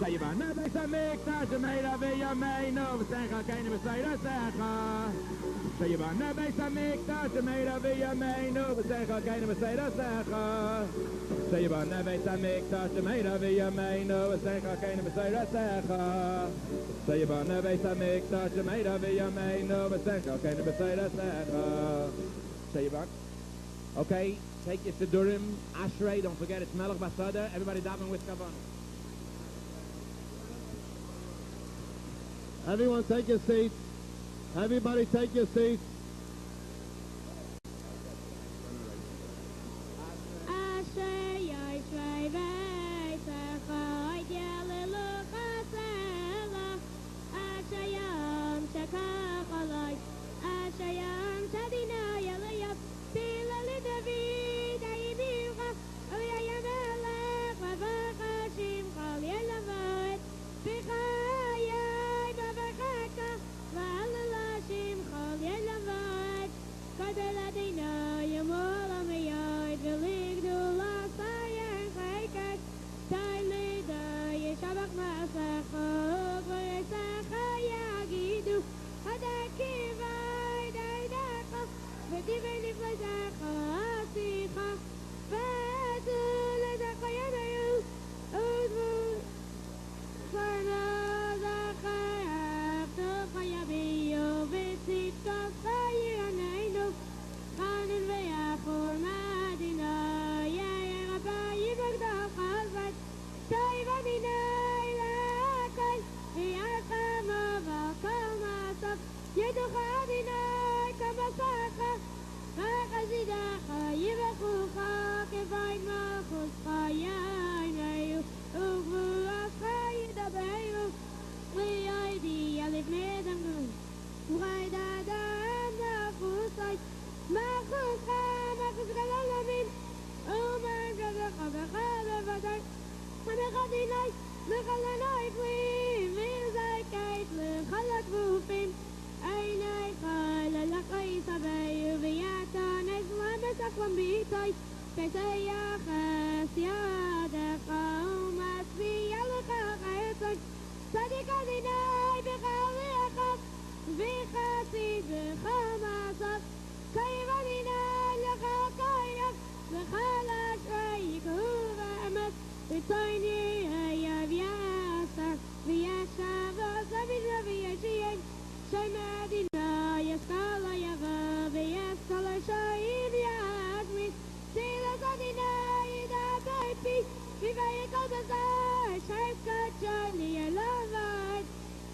Sayyiban Nabi Samik Tajameda Viyameinu V'Secha Kainu V'Sayra Secha Sayyiban Nabi Samik Tajameda Viyameinu V'Secha Kainu V'Sayra Secha Sayyiban Nabi Samik Tajameda Viyameinu V'Secha Kainu V'Sayra Secha Sayyiban Nabi Samik Tajameda Viyameinu V'Secha Kainu V'Sayra Secha Sayyiban. Okay, take your Sidurim, Ashrei, don't forget it's Melech Basada, everybody davening with Kavanah. Everyone take your seats. Everybody take your seats.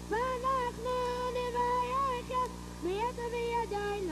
ואנחנו נברך ביד וידיים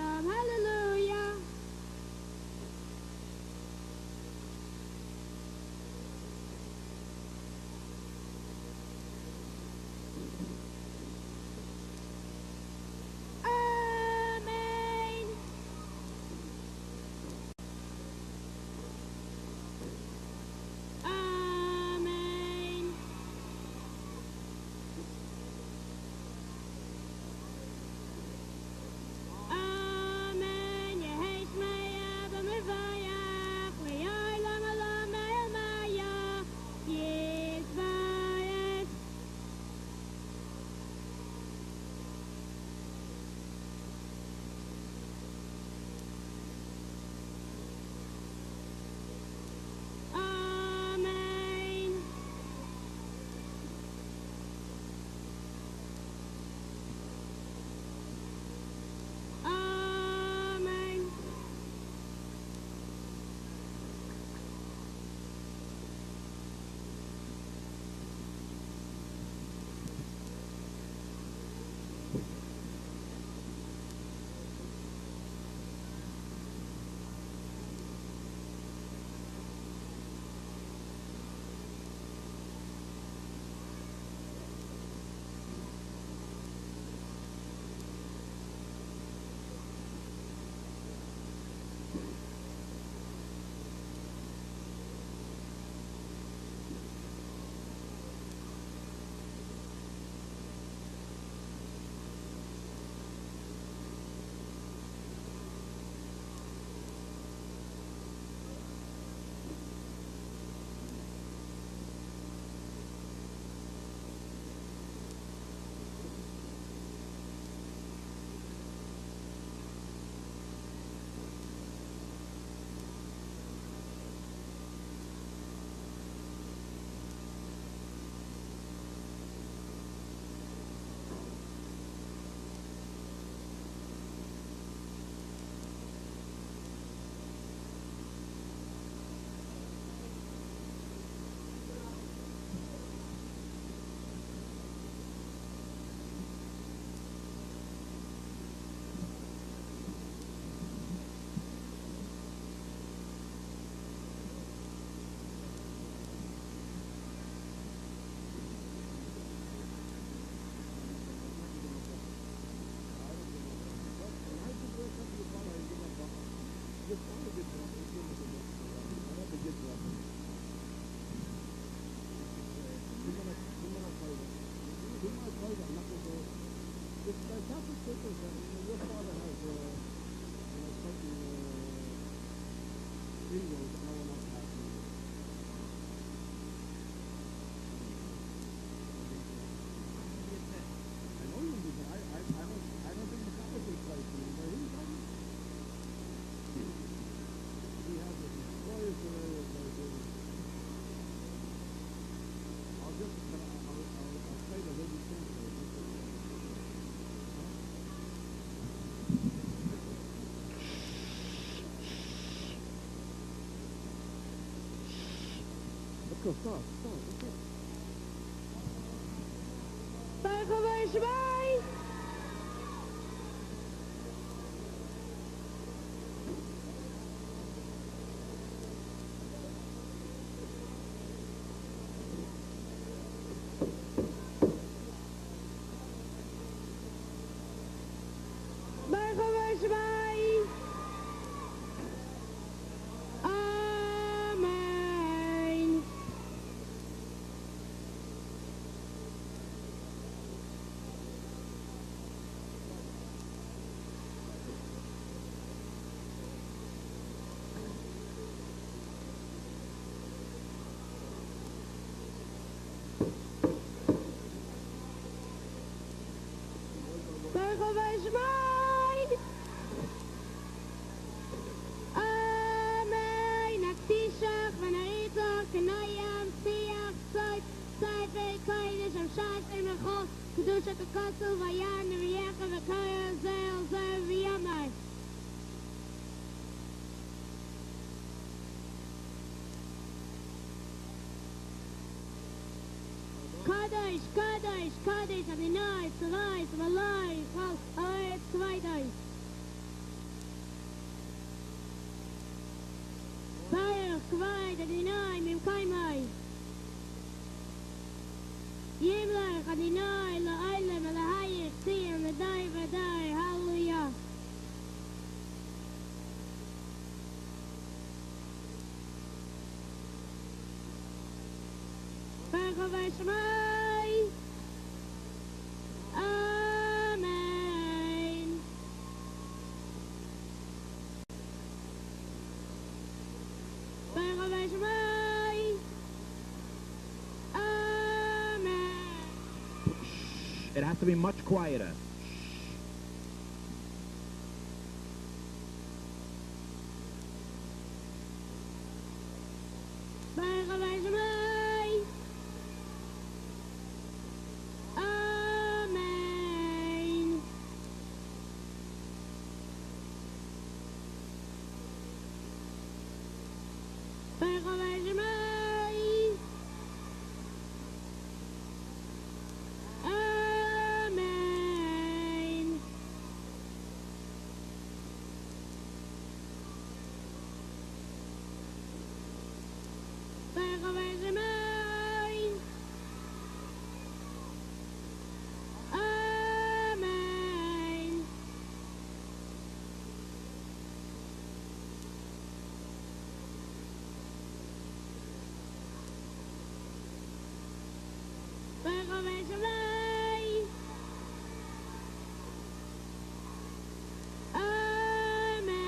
Stop. Bergen wij zwaai! Bergen wij zwaai! Amen! Bergen wij zwaai! Amen! Aktiesag van Eetok, Kanayam, Siach, Zuid, Zuid, Kainis, en Sjaak en mijn God, Kedusha, Kakassel, Vajan, en Viacha, Vakaya, Zeil, Viamai. Kadesh, Adonai, Sarai, Samalai, Kal, Aet, Kvaidai. Tayer, Kvaid, Adonai, Mimkaimai. Yimlech, Adonai, La'ilem, Alahayek, Tiyam, Adai, Vadai, Hallelujah. Bergen wij Shemai. Amen. Bergen wij Shemai. Amen. It has to be much quieter. Bergen wij Shemai. Amen. Bergen wij Shemai. Amen. Bergen wij Shemai. Amen. Bergen wij Shemai. Amen.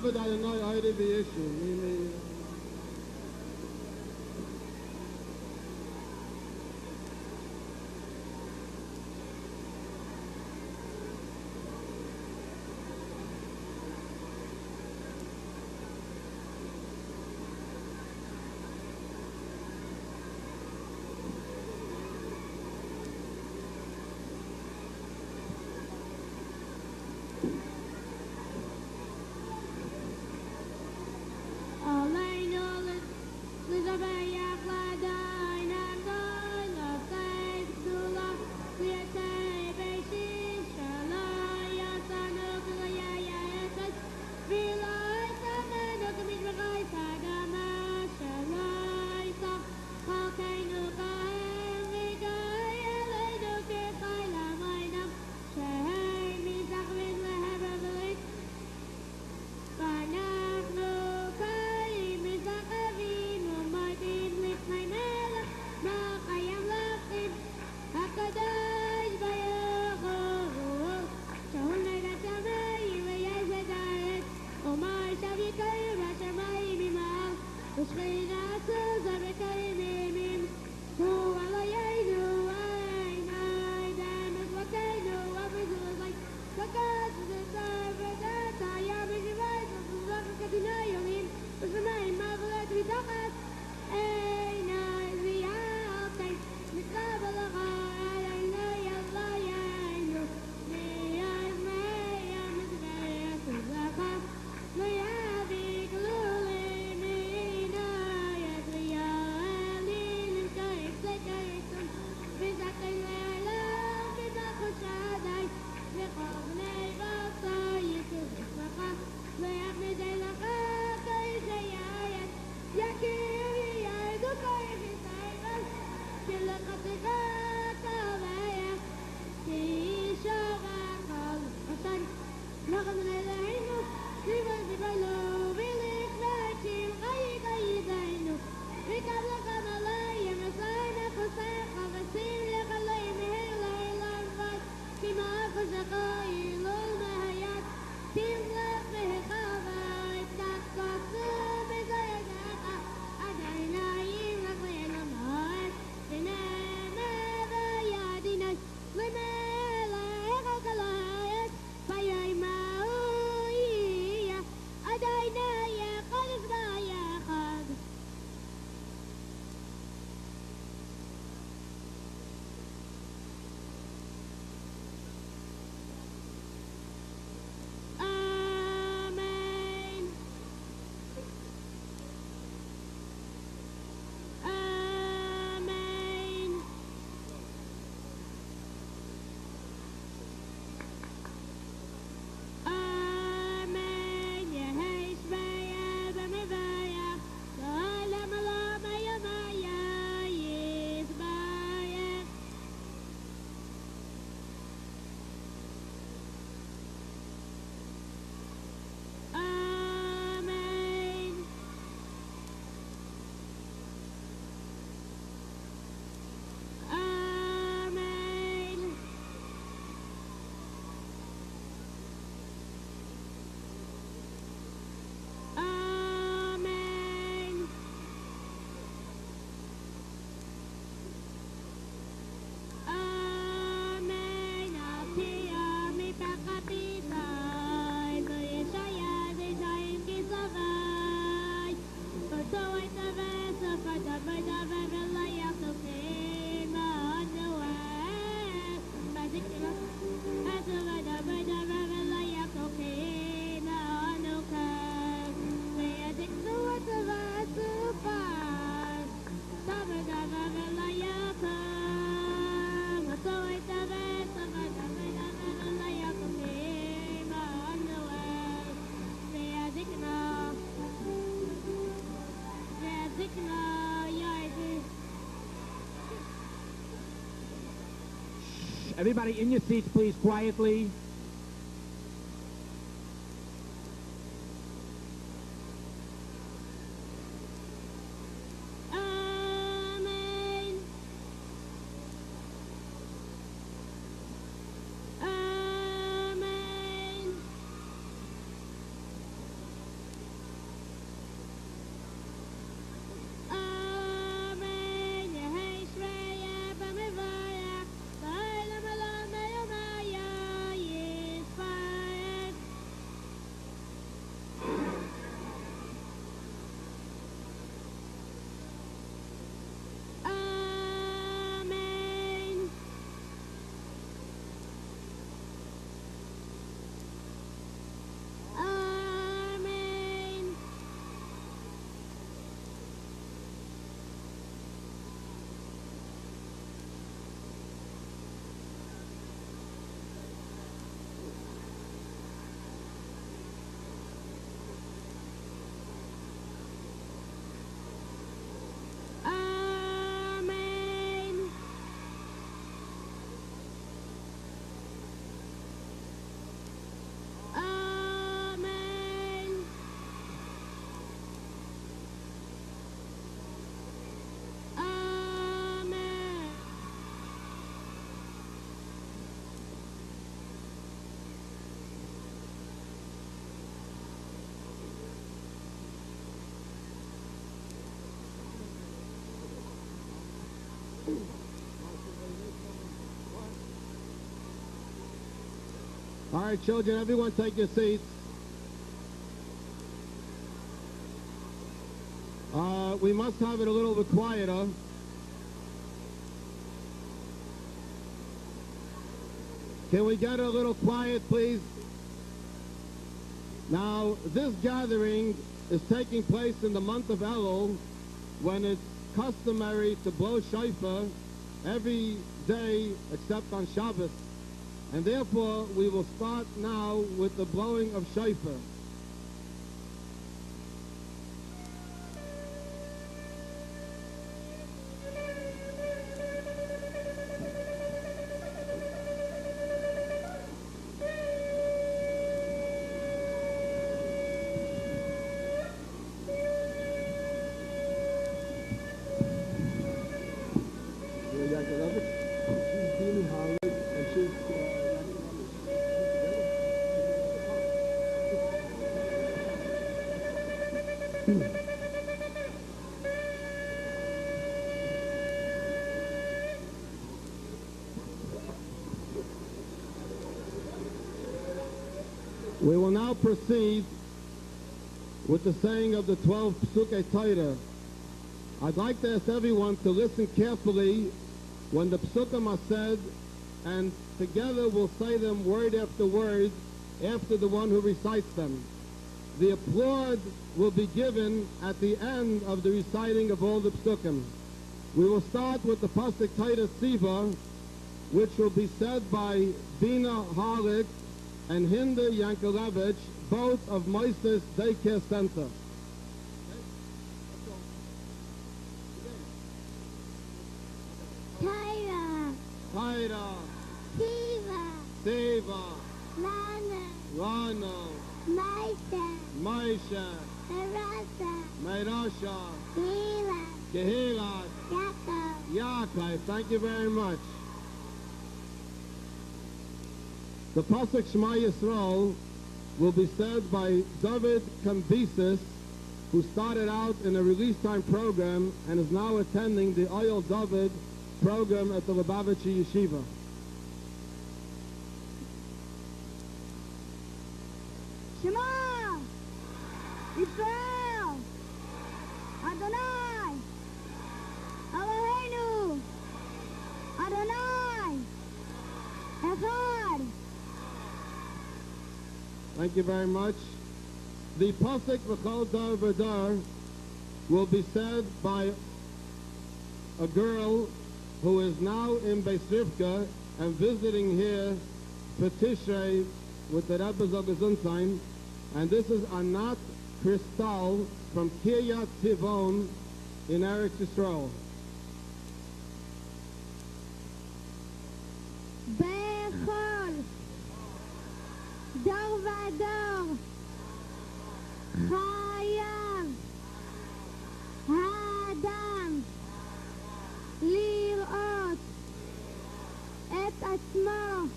David Adonai Hayri V'Yeshu. Everybody in your seats, please, quietly. Amen. Amen. Amen. Yehei Shreya B'Mivaya, B'Olam Olam Meyomaya, All right, children, everyone take your seats. We must have it a little bit quieter. Can we get a little quiet, please? Now, this gathering is taking place in the month of Elul, when it's customary to blow shofar every day except on Shabbos. And therefore, we will start now with the blowing of shofar. We will now proceed with the saying of the 12 Psukei Torah. I'd like to ask everyone to listen carefully when the Psukim are said, and together we'll say them word after word after the one who recites them. The applause will be given at the end of the reciting of all the Psukim. We will start with the Pasuk Torah Siva, which will be said by Bina Harlik and Hinda Yankelevich, both of Moises Daycare Center. Tyra, Taira, Tiva, Deva, Lana, Rano, Maisha, Maisha, Terasa, Mairasha, Hila, Kehilat, Yaakov. Yaakov. Thank you very much. The Pasuk Shema Yisrael will be said by David Kambisis, who started out in a release time program and is now attending the Oyel David program at the Lubavitcher Yeshiva. Shema Yisrael Adonai Eloheinu Adonai Echad. Thank you very much. The Pasuk V'chol Dar V'dar will be said by a girl who is now in Beis Rivka and visiting here for Tishrei with the Rebbe Zogazuntain, and this is Anat Kristal from Kiryat Tivon in Eretz Yisrael. Bechol Dar Vadar Chayav Ha'adam Lir'ot Et Atzmo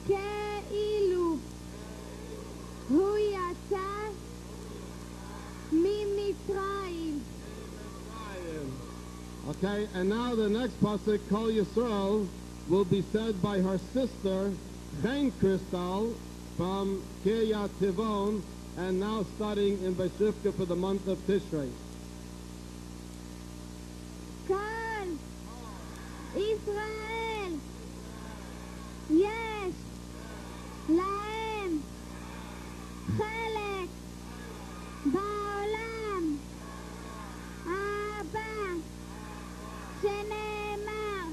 Ke'ilu Hu Yatsa Mimitzrayim. Okay, and now the next pasuk, Kol Yisrael, will be said by her sister, Chen Kristal, from Kiryat Tivon, and now studying in Beis Rivka for the month of Tishrei. Kol Israel Yesh Lahem Chelek Ba'olam Haba Shene'emar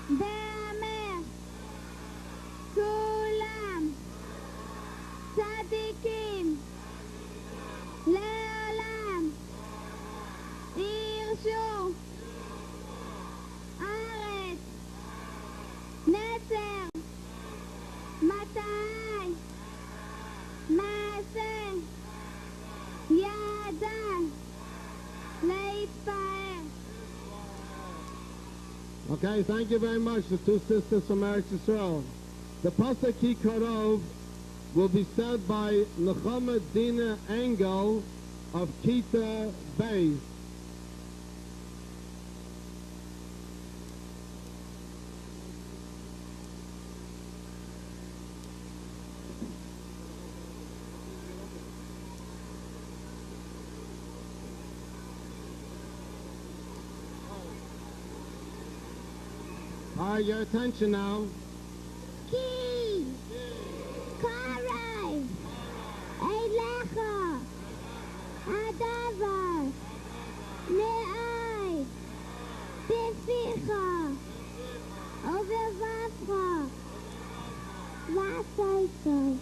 Ve'amer Kulam Tzadikim Le'olam Yirshu Aretz Netzer Matai Maaseh Yada Leitpaer. Okay, thank you very much, the two sisters from Eretz Yisrael. The pasuk Ki Karov will be said by Nechama Dina Engel of Kita Beis. All right, your attention now. Ki. Karai. Eilecha. Adavar. Ne'ai. Beficha. Overvavcha. Vasaita.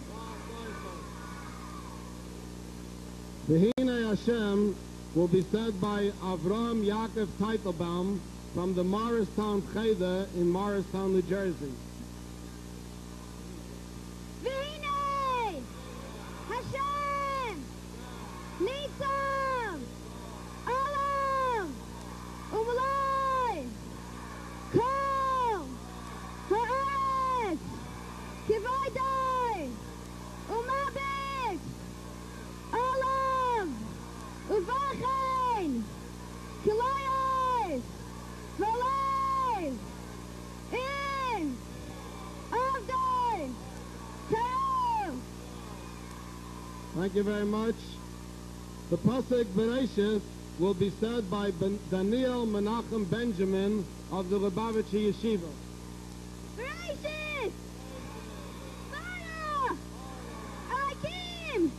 V'hinei Hashem will be said by Avram Yaakov Teitelbaum from the Morristown Cheder in Morristown, New Jersey. V'hinei Hashem Nitzam Olam U'Malai Kol Ha'aretz Kivodai U'Mabit Olam U'Vachein Kilayos V'Alei In Avdai Teo. Thank you very much. The Pasuk Bereshis will be said by Daniel Menachem Benjamin of the Lubavitcher Yeshiva. Bereshit! Bara! Akim!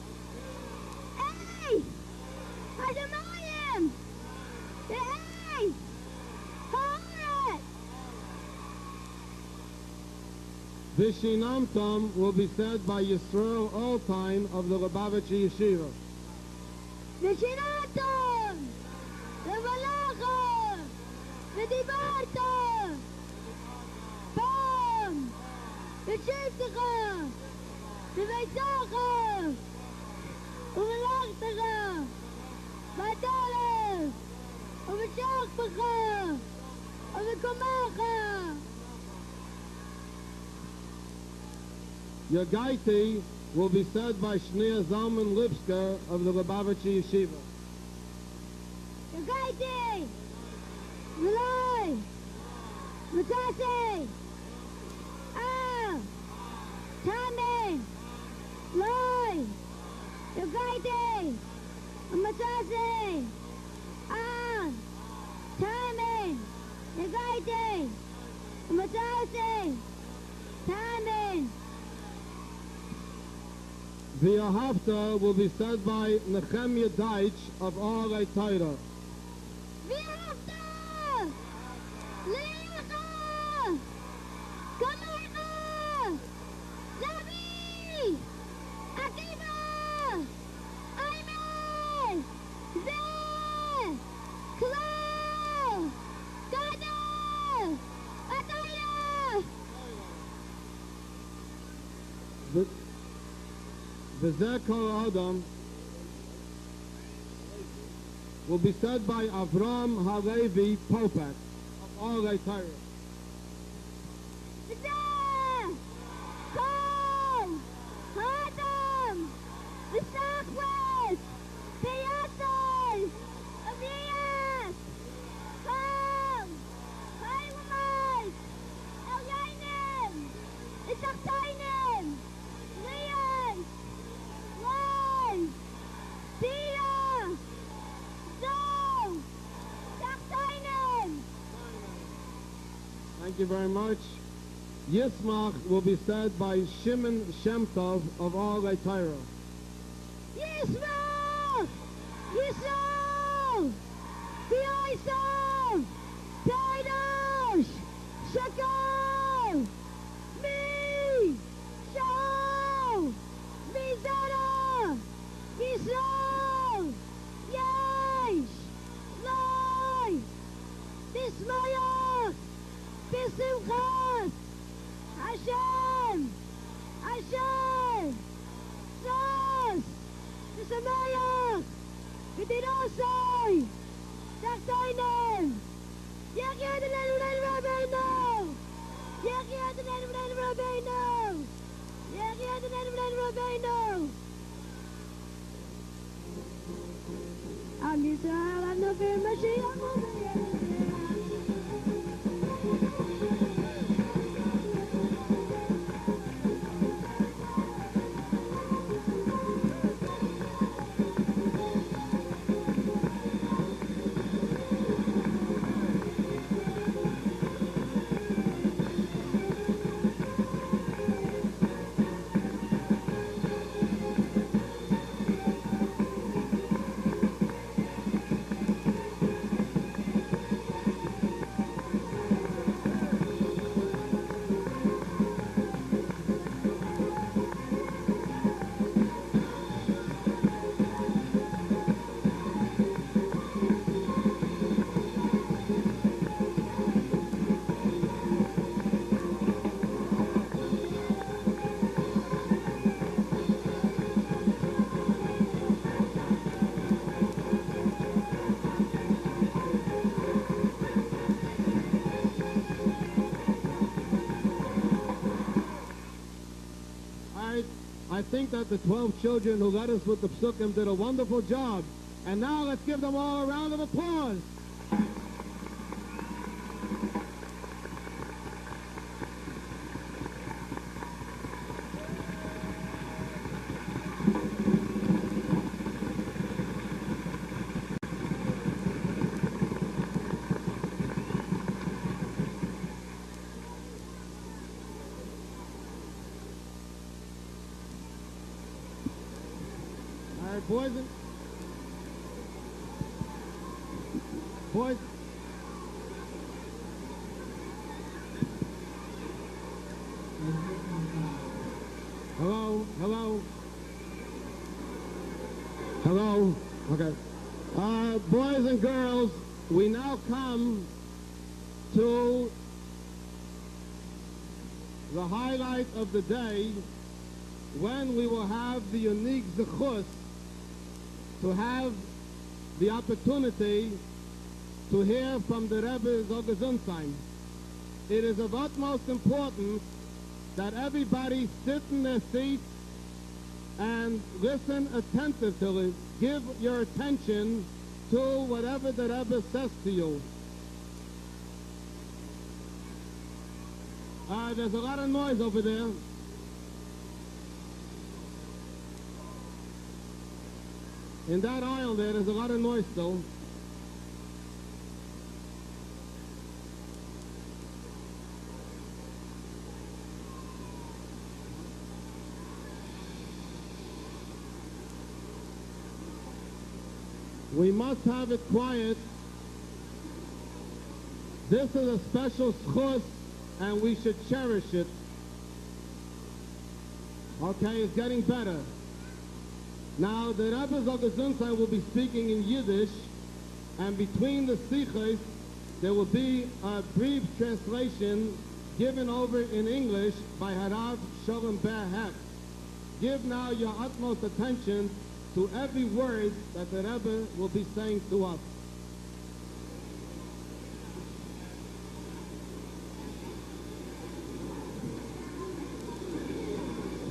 Hey! Hashemayim! Hey! Haaretz! Vishinamtam will be said by Yisrael Alltime of the Lubavitcher Yeshiva. ושיננתם, ובלכתם, ודיברתם, פעם, ושבתכם, בביתכם, ובמלאכתכם, בדלת, ובשכבכם, ובקומכם. Yagaiti will be said by Shneia Zalman Lipska of the Lubavitcher Yeshiva. יגעתי! ולוי! מצאתי! תאמין! לוי! יגעתי! מצאתי! תאמין! יגעתי! מצאתי! תאמין! The Ahavta will be said by Nehemiah Deitch of Ohalei Torah. ואהבת! לך! כמוך! לאבי! עקיבא! איימן! זה! כלל! גדל! התורה! The Zekor Adam will be said by Avram Halevi Popak of Ohalei Torah. זה! כל! האדם! וסחבס! ביחד! אביאס! כל! היומייט! אליינם! ותחתיינם! ליאס! One, Tia, Zo, Tachtainen. Thank you very much. Yismach will be said by Shimon Shem Tov of Ohalei Torah. Yisrael, Yisrael, Yisrael, Kaidosh, Shakal, Mi, Shal, Mizara, Yisrael, Yesh, Loi, Bismayach, Bisimchas, Hashem, Hashem, Zos, Bisamayach, Bidirosai, Tachtainen, Yechid Elul Rabbeinu, Yechid Elul Rabbeinu, Yechid Elul Rabbeinu. Am Yisrael, am Nofir Mashiach, think that the 12 children who led us with the psukim did a wonderful job. And now let's give them all a round of applause. All right, boys. Boys. Hello, hello. Hello. Okay. Boys and girls, we now come to the highlight of the day, when we will have the unique zechus to have the opportunity to hear from the Rebbe Zogazunzheim. It is of utmost importance that everybody sit in their seats and listen attentively. Give your attention to whatever the Rebbe says to you. There's a lot of noise over there. In that aisle there's a lot of noise still. We must have it quiet. This is a special schus, and we should cherish it. Okay, it's getting better. Now, the Rebbe Zogazunzheim will be speaking in Yiddish, and between the sichos, there will be a brief translation given over in English by Harav Shalom Ber Hek. Give now your utmost attention to every word that the Rebbe will be saying to us.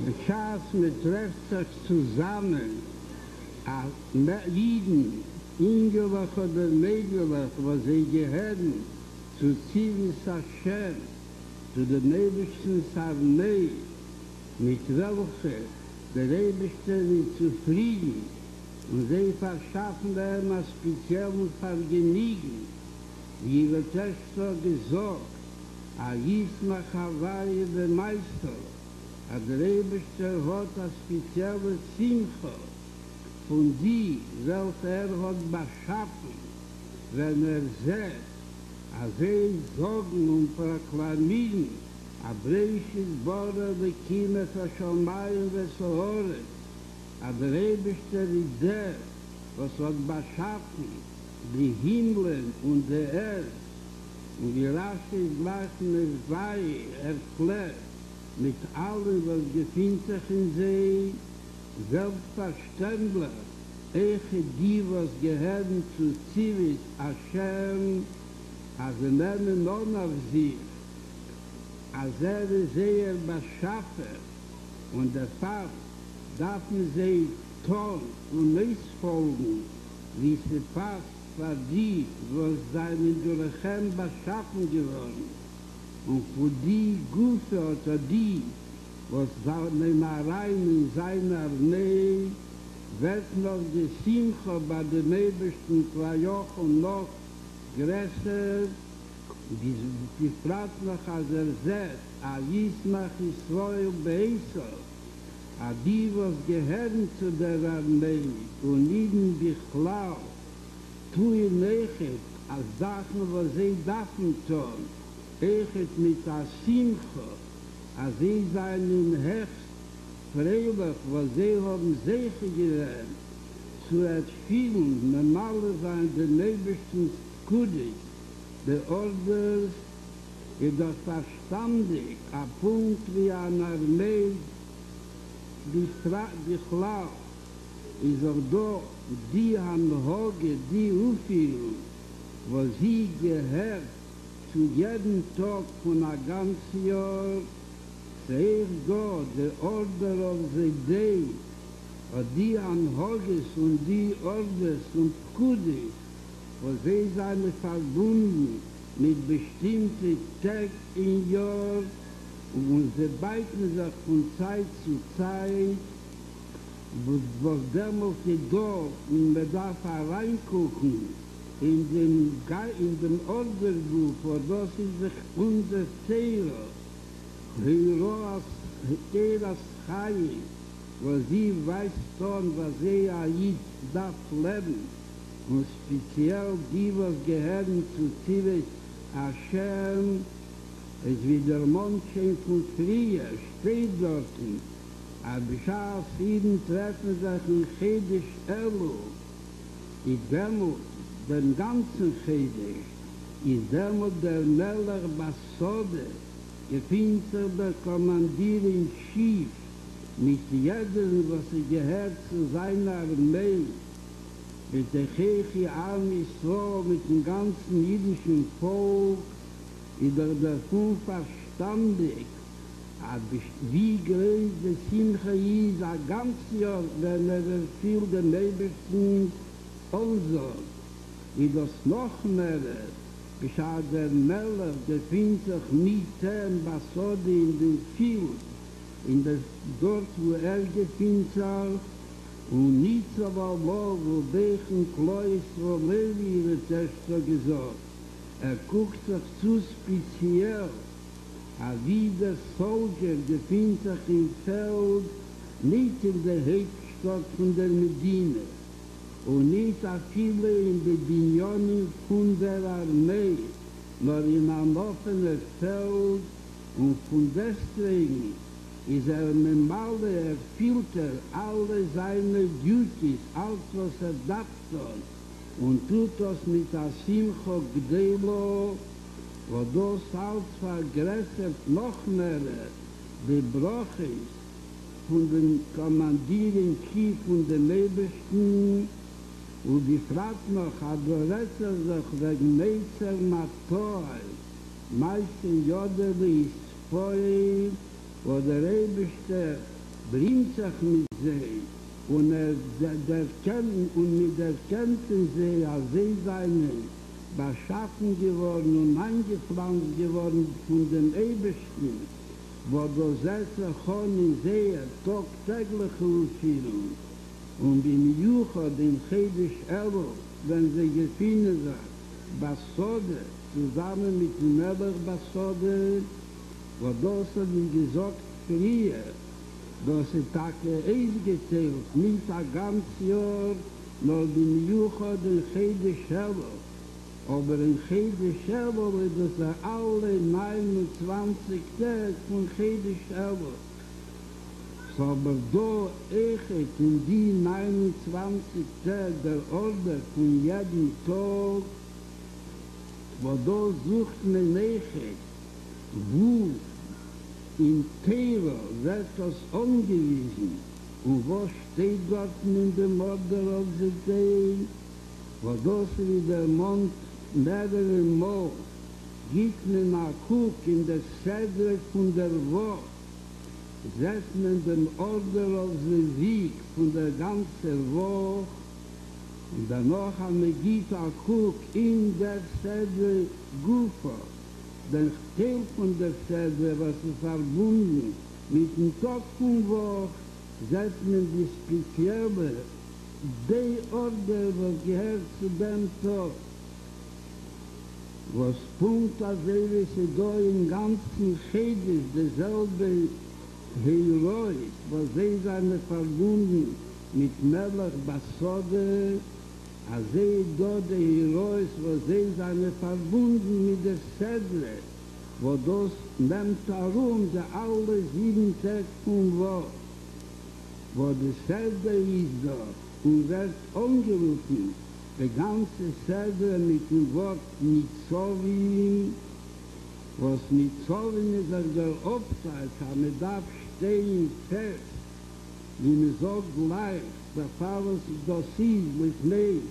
Beschas mit trefft sich zusammen, a Jiden, ungelach oder negelach, was sie gehören, zu Zivis Hashem, zu den Nebischen Sarnei, mit welcher der Rebischte nicht zufrieden, und sie verschaffen ihm ein spezielles Vergnügen, wie wird es so gesagt, a Yismach Hawaii der Meister, a der Rebischte hat a spezielle Simcha, von die, welche hat beschaffen, wenn sagt, a sie sagen und proklamieren, a breishis bora de kime fa shomayim ve sohore, a der Rebischter ist der, was hat beschaffen, die Himmeln und der Erd, und wie rasch ist gleich mit zwei erklärt, mit allem, was gefindt sich in sie, selbstverständlich, die, was gehören zu Zivis Hashem, also nehmen noch auf sich, als sehr beschaffen, und der Fall darf man sie tun und nicht folgen, wie sie passt für die, was seinen Durchem beschaffen geworden, und für die Gute oder die, was seine Marein in seiner Nähe, wird noch die Simcha bei den Nebelsten Klajoch und noch größer, die fragt noch, als sagt, a Yismach Yisroel Beisel, a die, was gehören zu der Armee, und ihnen Bichlau, tue nechet, als Sachen, was sie dachten tun, echet mit a Simcha, als sie seinen Hecht, freilich, was sie haben sicher gelernt, zu erfüllen, normal sein, den Nebelsten Kudis, der Orders ist das verstandig, ein Punkt wie eine Armee, die Klau, ist auch da, die Anhoge, die Aufführung, wo sie gehört, zu jedem Tag von einem ganzen Jahr, Seir God, the order of the day, und die Anhoges und die Orders und Pkudis, wo sie seine verbunden mit bestimmten Tag in Jahr und sie beiten sich von Zeit zu Zeit, wo demnach die Dorf und man darf hereingucken in dem Orderbuch, wo das ist sich unser Zehrer, Heroas Chai, wo sie weiß dann, was sie Ayid darf leben, und speziell die, was gehören zu Zivis Hashem, es wie der Mondschein von früher steht dort, aber Bishar 7 treffen sich in Chedish Elul, in Demut, den ganzen Chedish, in Demut der Melech Basode, gefinster der Kommandier in Schief, mit jedem, was gehört zu seiner Armee, mit der Chechi Am Yisroel, mit dem ganzen jüdischen Volk, in der davon verstandig, aber wie groß der Simcha ist, ein ganzes Jahr, wenn viel den Nebesten also, wie das noch mehr, geschah der Melech, der findet sich mit dem Basode in dem Field, in der dort, wo gefindet sich, und nicht so war wo welchen Klois, wo Levi ihre Töchter gesagt. Guckt sich zu speziell, wie der Soldier gefindet sich im Feld, nicht in der Hauptstadt von der Medina, und nicht viele in den Binyonen von der Armee, nur in einem offenen Feld, und von deswegen ist mit Male erfüllt alle seine Duties, alles was darf und tut das mit der Simcha Gdelo, wo das alles vergrößert noch mehr die Brachis von den Kommandieren Chief und den Nebesten, und die fragt noch, aber rettet sich wegen Meister Matoi, Meister Jodeli ist vorher, wo der Rebeste bringt sich mit sie, und mit der Kenntnis sie, als sie seinen beschaffen geworden und eingepflanzt geworden von dem Ebersten, wo du setze schon in sehr tagtägliche Führung. Und im Jucha, den Chedish Elul, wenn sie gefunden sind, Basode, zusammen mit dem Melech Basode, wo das hat ihm gesagt früher, dass Tage gezählt, nicht ein ganzes Jahr, nur den Jucha, den Chedish Elul. Aber in Chedish Elul ist es alle 29 Tage von Chedish Elul. So aber da echt in die 29 Tage der Order von jedem Tag, wo da sucht man echt, wo in Teira wird das angewiesen und was steht dort in dem Order of the Day, wo das wie der Mond mehrere Mal gibt man nach Kuck in der Sedre von der Woche, setzt man den Order of the Week von der ganzen Woche und danach haben wir Gita Kuck in der Sedre Gufa, den Teil von der Sedre, was ist verbunden mit dem Tag von Woche, setzt man die spezielle Day Order, was gehört zu dem Tag. Was Punkt als sie da im ganzen Chedish derselbe Herois, was sie seine verbunden mit Melech Basode, als sie da die Herois, was sie seine verbunden mit der Sedre, wo das nimmt darum, der alle 7 Tage von Woche, wo die Sedre ist da und wird angerufen, die ganze Sedre mit dem Wort Nitzovim, was Nitzovim ist der Obzeit, aber man darf stehen fest, wie man sagt gleich, der Fall ist das ist mit mir,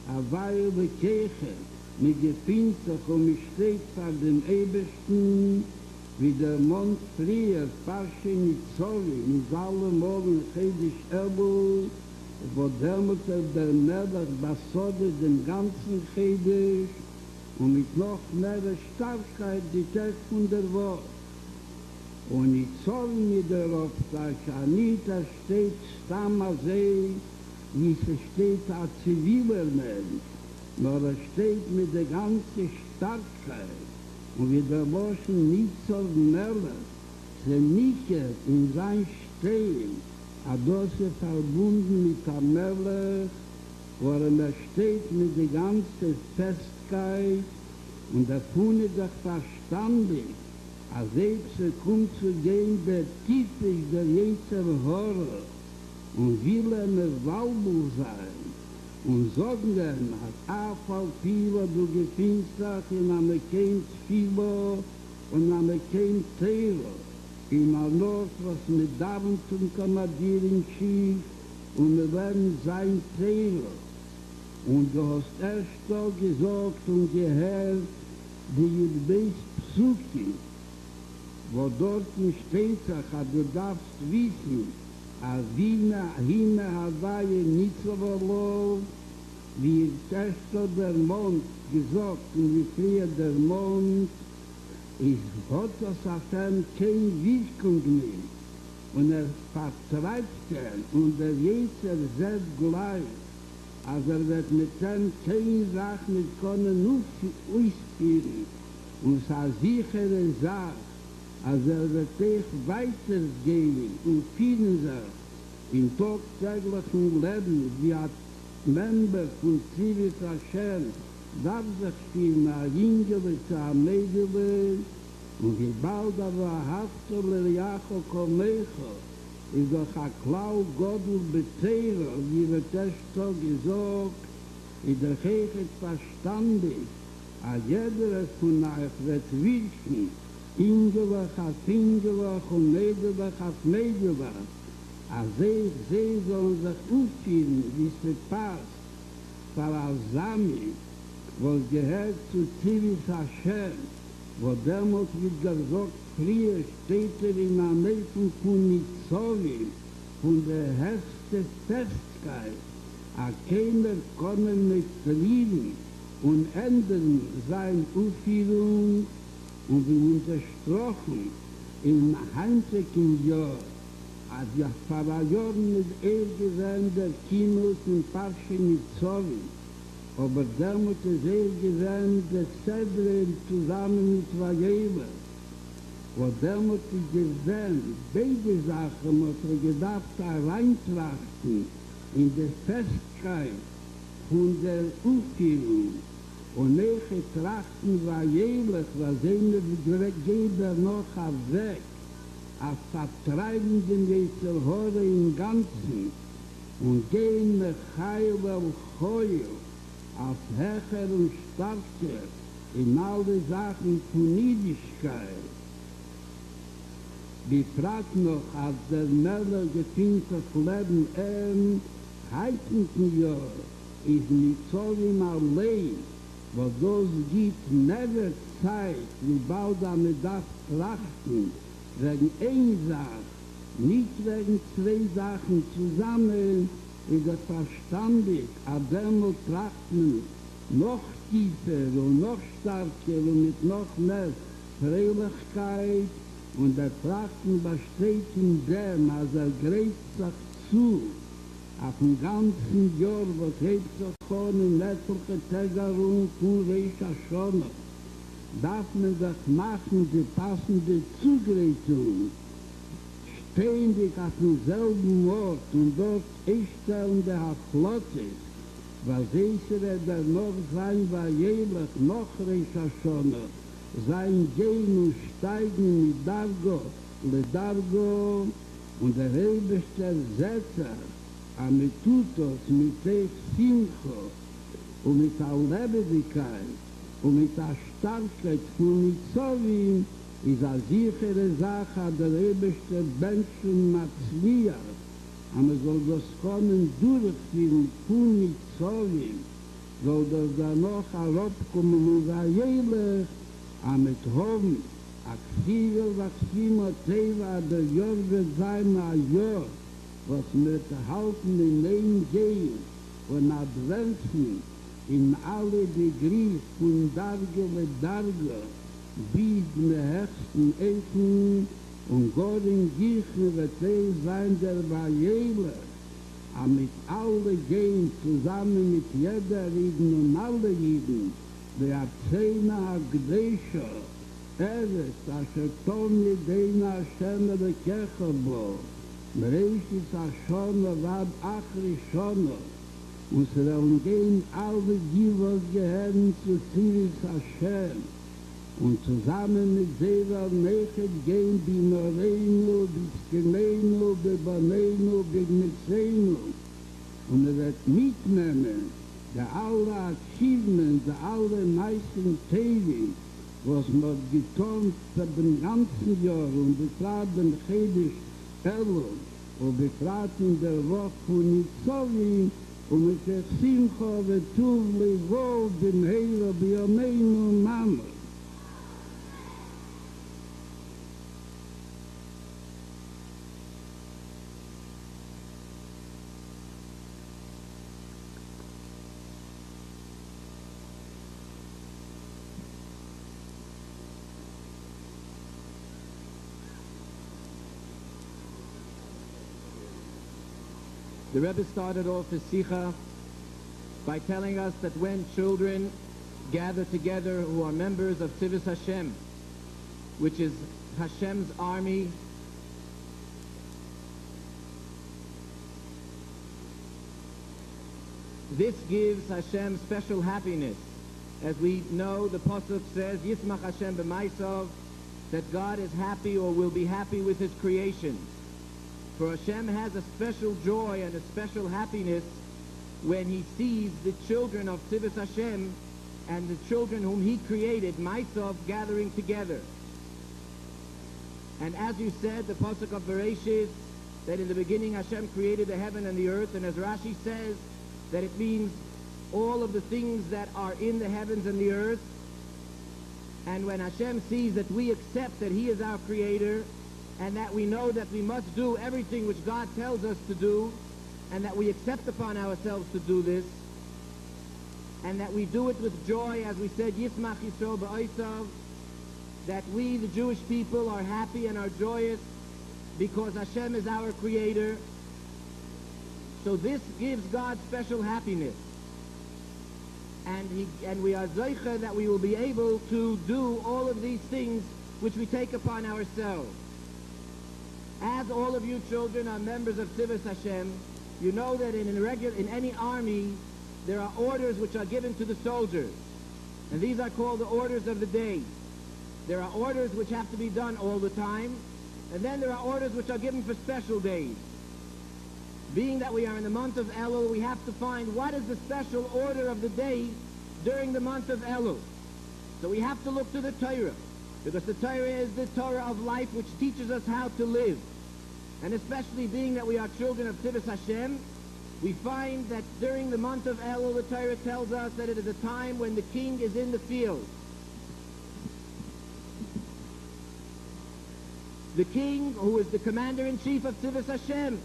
a Weile Kirche, mit Gefinster und mit steht vor dem Ebersten, wie der Mond friert, Parche Nitzovi, mit allen Morgen Chedisch Elul, wo dämmert der Melech Basode den ganzen Chedisch und mit noch mehr Starkheit die Tag von der Wort. Und Nitzovi mit der Roftasche, Anita steht Stammazei, wie es steht als ziviler Mensch, nur steht mit der ganzen Starkheit. Und wie der Moschen nicht so Melech, sie nicht in sein Stehen, adose verbunden mit der Melech, wo steht mit der ganzen Festkeit und der Funde doch verstandig, als sie kommt zu gehen, der typisch der Jezer Horror und will Walbul sein. Und sagen dann, hat Afal Pilo, du gefinnst dich in einem kein Tfilo und einem kein Telo. In einem Ort, was mit Damen zum Kommadieren schief und wir werden sein Telo. Und du hast erst so gesagt und gehört, die Judbeis Psuki, wo dort steht, du darfst wissen, Avina, Hina, Hawaii, Nitzavalo, wie Testo der Mond gesagt und wie früher der Mond, ist Gott aus Hashem kein Wirkung mehr. Und vertreibt und der Jeser selbst gleich, als wird mit dem keine Sache mit können ausführen. Und es ist sichere Sache, als wird sich weitergehen und finden sich im tagtäglichen Leben, wie ein Member von Zivis Hashem darf sich spielen, ein Jüngele zu einem Mädel, und wie bald aber Haftoler Jacho Komecho ist doch ein Klau Godel Beteirer, wie wird das so gesagt, in der Kirche verstandig, als jeder von euch wird wirken, Ingelach auf Ingelach und Mädelach auf Mädelach. Als sie sollen sich aufführen, wie sie passt, für Asami, wo es gehört zu Zivis Hashem, wo damals wird gesagt, früher steht in der Nähe von Nitzovi, von der höchsten Festkeit, a keiner können nicht lieben und ändern seine Aufführung, und wir untersprochen im heimtigen Jahr, als ja Pharaon mit gesehen, der Kinos in Parche Nitzovi, aber damit ist gesehen, der Zedre zusammen mit Vajeva, wo damit ist gesehen, beide Sachen muss gedacht, reintrachten in die Festkeit von der Aufführung. Und welche Trachten war jährlich, was eine Geber noch weg, als vertreibenden Jezelhore im Ganzen und gehen mit Heil und Heul, als Hecher und Starker in alle Sachen von Niedigkeit. Die fragt noch, als der Meller gefinntes Leben heitenden Jahr ist mit so wie allein, wo das gibt never Zeit, wie bald damit das trachten, wegen eine Sache, nicht wegen zwei Sachen zusammen, ist es verstandig, aber demut trachten noch tiefer und noch stärker und mit noch mehr Freilichkeit, und der Trachten besteht in dem, als greift sich zu, auf dem ganzen Jahr, wo hebt sich von in etliche Tägerung von Reisha Shona, darf man sich machen, die passende Zugreitung, ständig auf demselben Ort und dort stellen der Haflottes, was der noch sein war jährlich, noch Reisha Shona, sein Gehen und Steigen mit Dargo, le Dargo, und der Rebester Setzer, mit Tutos, mit Teich Simcho und mit der Lebendigkeit und mit der Starkheit von Nitzovim ist eine sichere Sache der Rebeste Menschen Matzliach. Aber soll das kommen durchführen von Nitzovim, soll das dann noch herabkommen und jährlich mit Hoffen Aksiva Vaksima Teva der Jörg wird sein a Jörg, was mit halten in ein Gehen und Adventen in alle Degrees von Darge mit Darge bis zum höchsten Ecken und Gott in Gießen wird sein der Barriere, aber mit alle Gehen zusammen mit jeder Rieden und alle Rieden, der Zehner Gdescher, asher tom yedeina Hashem lekecha bo, Bereishis Hashona vad achri Shona, und sie werden gehen alle die, was gehören zu Zivis Hashem, und zusammen mit Seva Nechet gehen die Moreinu, die Skeneinu, die Baneinu, die Mitzenu, und wird mitnehmen, der alle Achievements, der alle meisten Tevin, was man getan für den ganzen Jahr und befragt den Chedisch Elul und befragt in der Woche von Nitzovim und mit der Simcha vetuv levov dem Heila biyameinu Mama. The Rebbe started off his Sikha by telling us that when children gather together who are members of Tzivus Hashem, which is Hashem's army, this gives Hashem special happiness. As we know, the Pasuk says, Yismach Hashem b'maisav, that God is happy or will be happy with his creations. For Hashem has a special joy and a special happiness when he sees the children of Tzivus Hashem and the children whom he created, Maisav, gathering together. And as you said, the Pasuk of Bereshit, that in the beginning Hashem created the heaven and the earth, and as Rashi says, that it means all of the things that are in the heavens and the earth. And when Hashem sees that we accept that he is our creator, and that we know that we must do everything which God tells us to do, and that we accept upon ourselves to do this, and that we do it with joy, as we said, Yismach Yisrael ba'osav, that we, the Jewish people, are happy and are joyous because Hashem is our creator. So this gives God special happiness. And we are zeicha that we will be able to do all of these things which we take upon ourselves. As all of you children are members of Tzivus Hashem, you know that in any army, there are orders which are given to the soldiers. And these are called the orders of the day. There are orders which have to be done all the time, and then there are orders which are given for special days. Being that we are in the month of Elul, we have to find what is the special order of the day during the month of Elul. So we have to look to the Torah, because the Torah is the Torah of life which teaches us how to live. And especially being that we are children of Tzivus Hashem, we find that during the month of Elul, the Torah tells us that it is a time when the king is in the field. The king, who is the commander-in-chief of Tzivus Hashem,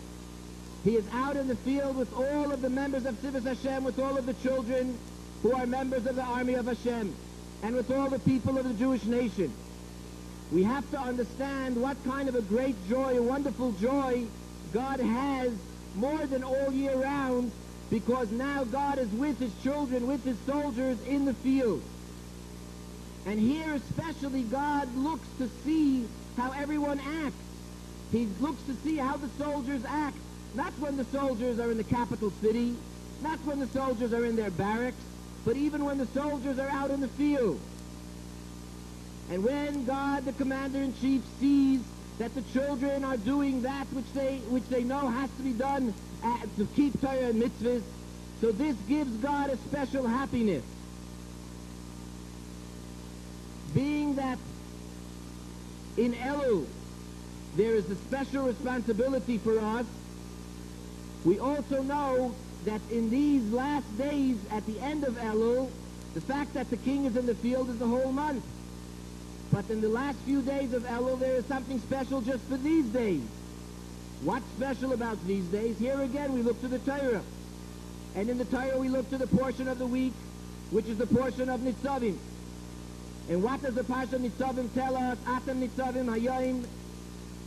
he is out in the field with all of the members of Tzivus Hashem, with all of the children who are members of the army of Hashem, and with all the people of the Jewish nation. We have to understand what kind of a great joy, a wonderful joy God has more than all year round, because now God is with his children, with his soldiers in the field. And here especially God looks to see how everyone acts. He looks to see how the soldiers act. Not when the soldiers are in the capital city, not when the soldiers are in their barracks, but even when the soldiers are out in the field. And when God, the commander-in-chief, sees that the children are doing that which they know has to be done to keep Torah and mitzvahs, so this gives God a special happiness. Being that in Elul there is a special responsibility for us, we also know that in these last days at the end of Elul, the fact that the king is in the field is the whole month. But in the last few days of Elul, there is something special just for these days. What's special about these days? Here again, we look to the Torah. And in the Torah, we look to the portion of the week, which is the portion of Nitzavim. And what does the Parsha Nitzavim tell us? Atem Nitzavim Hayom,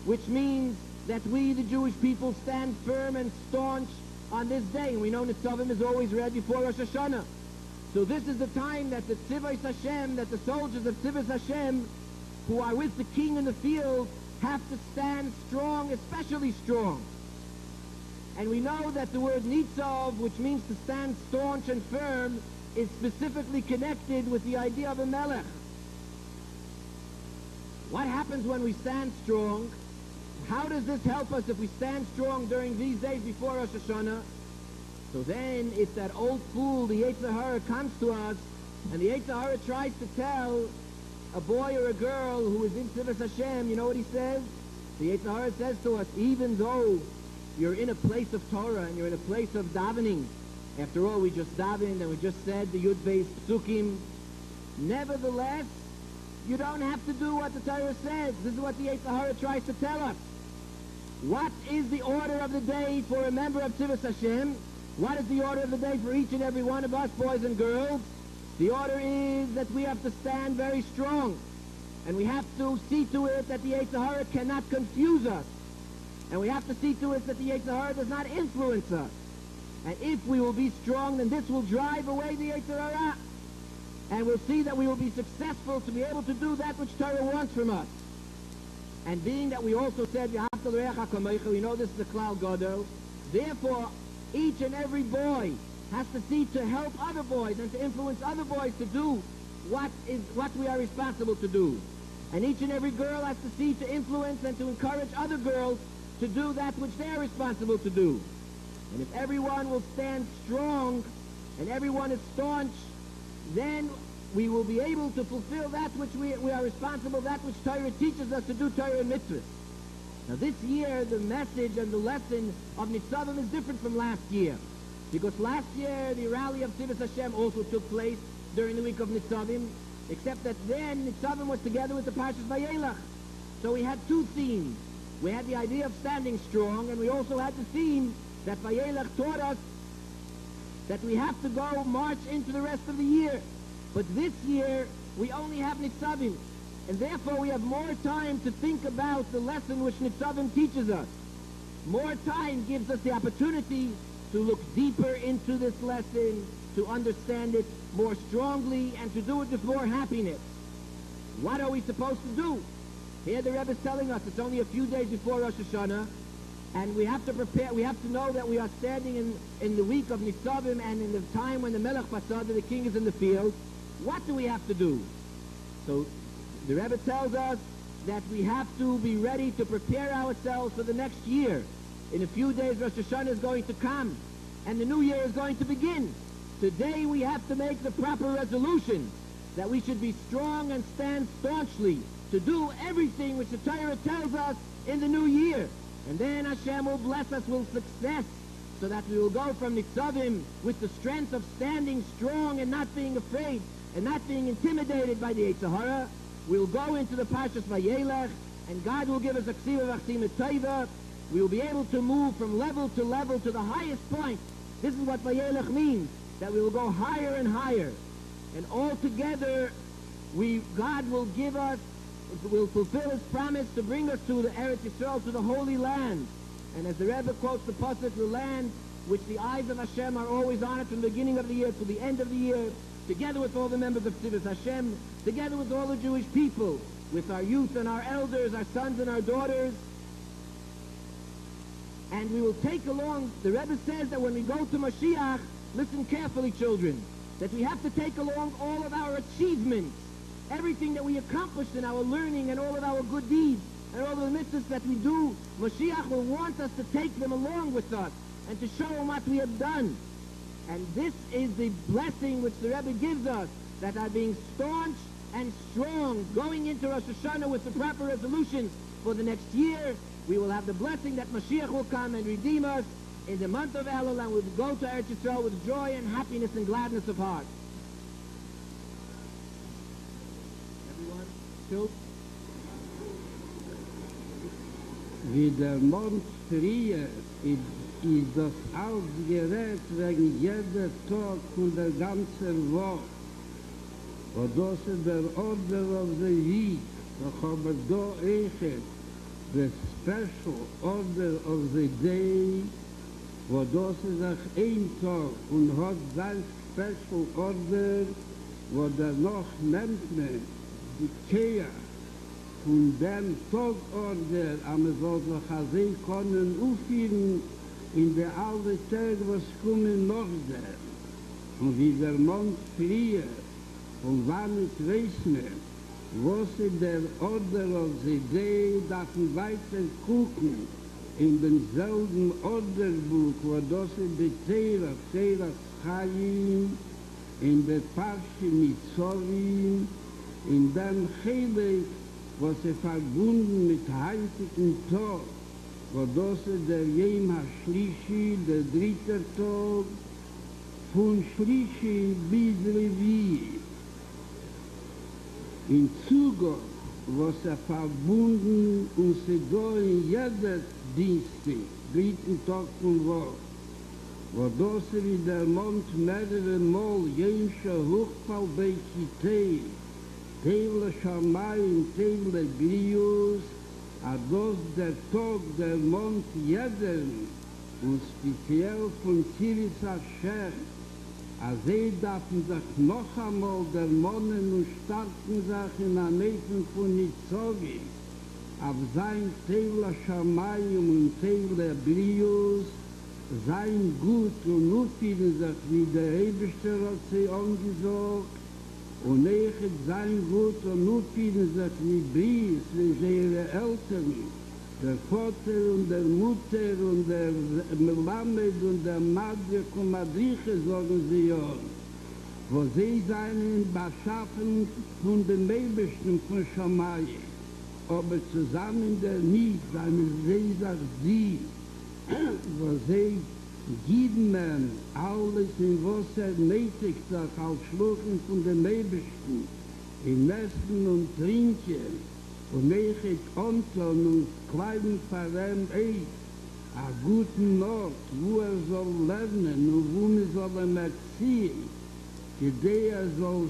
which means that we, the Jewish people, stand firm and staunch on this day. And we know Nitzavim is always read before Rosh Hashanah. So this is the time that the Tzivos Hashem, that the soldiers of Tzivos Hashem, who are with the king in the field, have to stand strong, especially strong. And we know that the word Nitzav, which means to stand staunch and firm, is specifically connected with the idea of a melech. What happens when we stand strong? How does this help us if we stand strong during these days before Rosh Hashanah? So then, if that old fool, the Yetzer Hara, comes to us, and the Yetzer Hara tries to tell a boy or a girl who is in Tzivos Hashem, you know what he says? The Yetzer Hara says to us, even though you're in a place of Torah and you're in a place of davening, after all, we just davened and we just said the Yud-Beis Psukim, nevertheless, you don't have to do what the Torah says. This is what the Yetzer Hara tries to tell us. What is the order of the day for a member of Tzivos Hashem? What is the order of the day for each and every one of us, boys and girls? The order is that we have to stand very strong. And we have to see to it that the Yetzer Hara cannot confuse us. And we have to see to it that the Yetzer Hara does not influence us. And if we will be strong, then this will drive away the Yetzer Hara. And we'll see that we will be successful to be able to do that which Torah wants from us. And being that we also said, we know this is the Klal Gadol, therefore, each and every boy has to see to help other boys and to influence other boys to do what we are responsible to do. And each and every girl has to see to influence and to encourage other girls to do that which they are responsible to do. And if everyone will stand strong and everyone is staunch, then we will be able to fulfill that which we are responsible, that which Torah teaches us to do, Torah and mitzvahs. Now this year, the message and the lesson of Nitzavim is different from last year. Because last year, the rally of Tzivos Hashem also took place during the week of Nitzavim, except that then Nitzavim was together with the Parshas Vayelach. So we had two themes. We had the idea of standing strong, and we also had the theme that Vayelach taught us that we have to go march into the rest of the year. But this year, we only have Nitzavim. And therefore, we have more time to think about the lesson which Nitzavim teaches us. More time gives us the opportunity to look deeper into this lesson, to understand it more strongly, and to do it with more happiness. What are we supposed to do? Here the Rebbe is telling us it's only a few days before Rosh Hashanah, and we have to prepare, we have to know that we are standing in the week of Nitzavim and in the time when the Melech Pasad, the king, is in the field. What do we have to do? So the Rebbe tells us that we have to be ready to prepare ourselves for the next year. In a few days, Rosh Hashanah is going to come, and the new year is going to begin. Today we have to make the proper resolution that we should be strong and stand staunchly to do everything which the Torah tells us in the new year. And then Hashem will bless us with success, so that we will go from Nitzavim with the strength of standing strong and not being afraid and not being intimidated by the Yetzer Hara. We'll go into the Parshas Vayelach, and God will give us a Ksiva V'Achsim Tova. We will be able to move from level to level to the highest point. This is what Vayelach means, that we will go higher and higher. And all together, God will give us, will fulfill His promise to bring us to the Eretz Yisrael, to the Holy Land. And as the Rebbe quotes the pasuk, the land which the eyes of Hashem are always on it from the beginning of the year to the end of the year, together with all the members of Tzivos Hashem, together with all the Jewish people, with our youth and our elders, our sons and our daughters. And we will take along, the Rebbe says that when we go to Mashiach, listen carefully, children, that we have to take along all of our achievements, everything that we accomplished in our learning and all of our good deeds and all the mitzvahs that we do. Mashiach will want us to take them along with us and to show him what we have done. And this is the blessing which the Rebbe gives us, that are being staunch and strong, going into Rosh Hashanah with the proper resolutions for the next year. We will have the blessing that Mashiach will come and redeem us in the month of Elul, and we will go to Eretz Yisrael with joy and happiness and gladness of heart. Everyone? Psuk, wie der Mond frie, ist das alles gerät wegen jeder Tag und der ganzen Woche. Und das ist der Order of the Week, doch aber da echt the Special Order of the Day, wo das ist auch ein Tag und hat sein Special Order, wo der noch nennt man die Kea von dem Tagorder, aber so sehen können aufhören in der alten Tage, was kommen noch der. Und wie der Mond frie, und wann ich weiß mehr, was in der Order of the Day darf man weiter gucken, in demselben Orderbuch, wo das in der Teira Chaim, in der Parche Mitzovim, in dem Chelek, was verbunden mit heiligen Tag, wo das ist der Yom HaShlishi, der dritte Tag, von Shlishi bis Revi. In Zugang, was verbunden und sie da in jeder Dienste, dritten Tag von Woche, wo das wie der Mond mehrere Mal jensche Hochfall bei Chitei, Teile Shamayim, Teile Grius, a das der Tag der Mond jeden und speziell von Ziris Hashem, a sie dafen sich noch einmal der Monnen und starken sich in der Nähe von Nitzogi, auf sein Teile Shamayim und Teile Grius, sein Gut und Nufilen sich wie der Eberste Ozean gesagt, und nechet sein Gut und Nufilen sich wie Bries, wie ihre Eltern, der Vater und der Mutter und der Melamed und der Madre und Madriche, sagen sie ja, wo sie seinen Beschaffen von den Ebersten von Shamayim, aber zusammen der Niet, seine Seher sie, wo sie geben man alles, in was nötig sagt, als Schlucken von den Ebersten, in Essen und Trinken, und nechet unter und kleiden Verwend a guten Ort, wo soll lernen und wo soll erziehen, gedei soll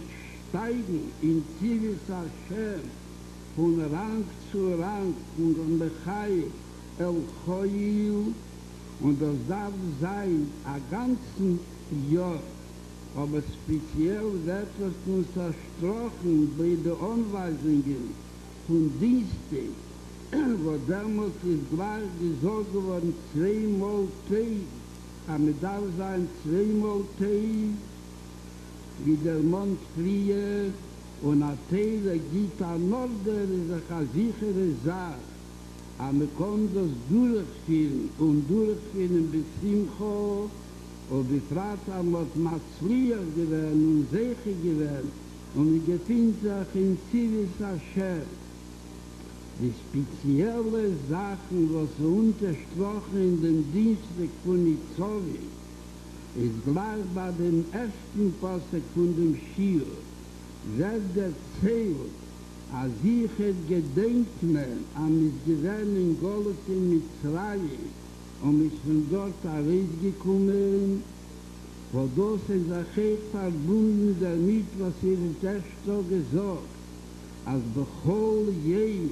steigen in Zivis Hashem, von Rang zu Rang, von Mechai El Choyil, und das darf sein, a ganzen Jahr, aber speziell wird es uns versprochen bei den Anweisungen von Dienste, wo damals ist gleich gesagt worden, 2 Mal Tee, aber darf sein 2 Mal Tee, wie der Mond frie, und a Tee, der geht an Norden, ist eine sichere Sache. Aber man kann das durchführen bis Simcho, und befragt haben, was Matzliach gewesen und Seche gewesen, und wir gefinden sich in Zivis Hashem. Die spezielle Sachen, was so untersprochen in dem Dienstag von Nitzovi, ist gleich bei dem ersten Passag von dem Schir, wird erzählt, als ich es gedenkt man, am es gewesen in Golet in Mitzrayim, und ich von dort herausgekommen, wo das in der Kirche verbunden damit, was ihr erst so gesagt, als bechol jem,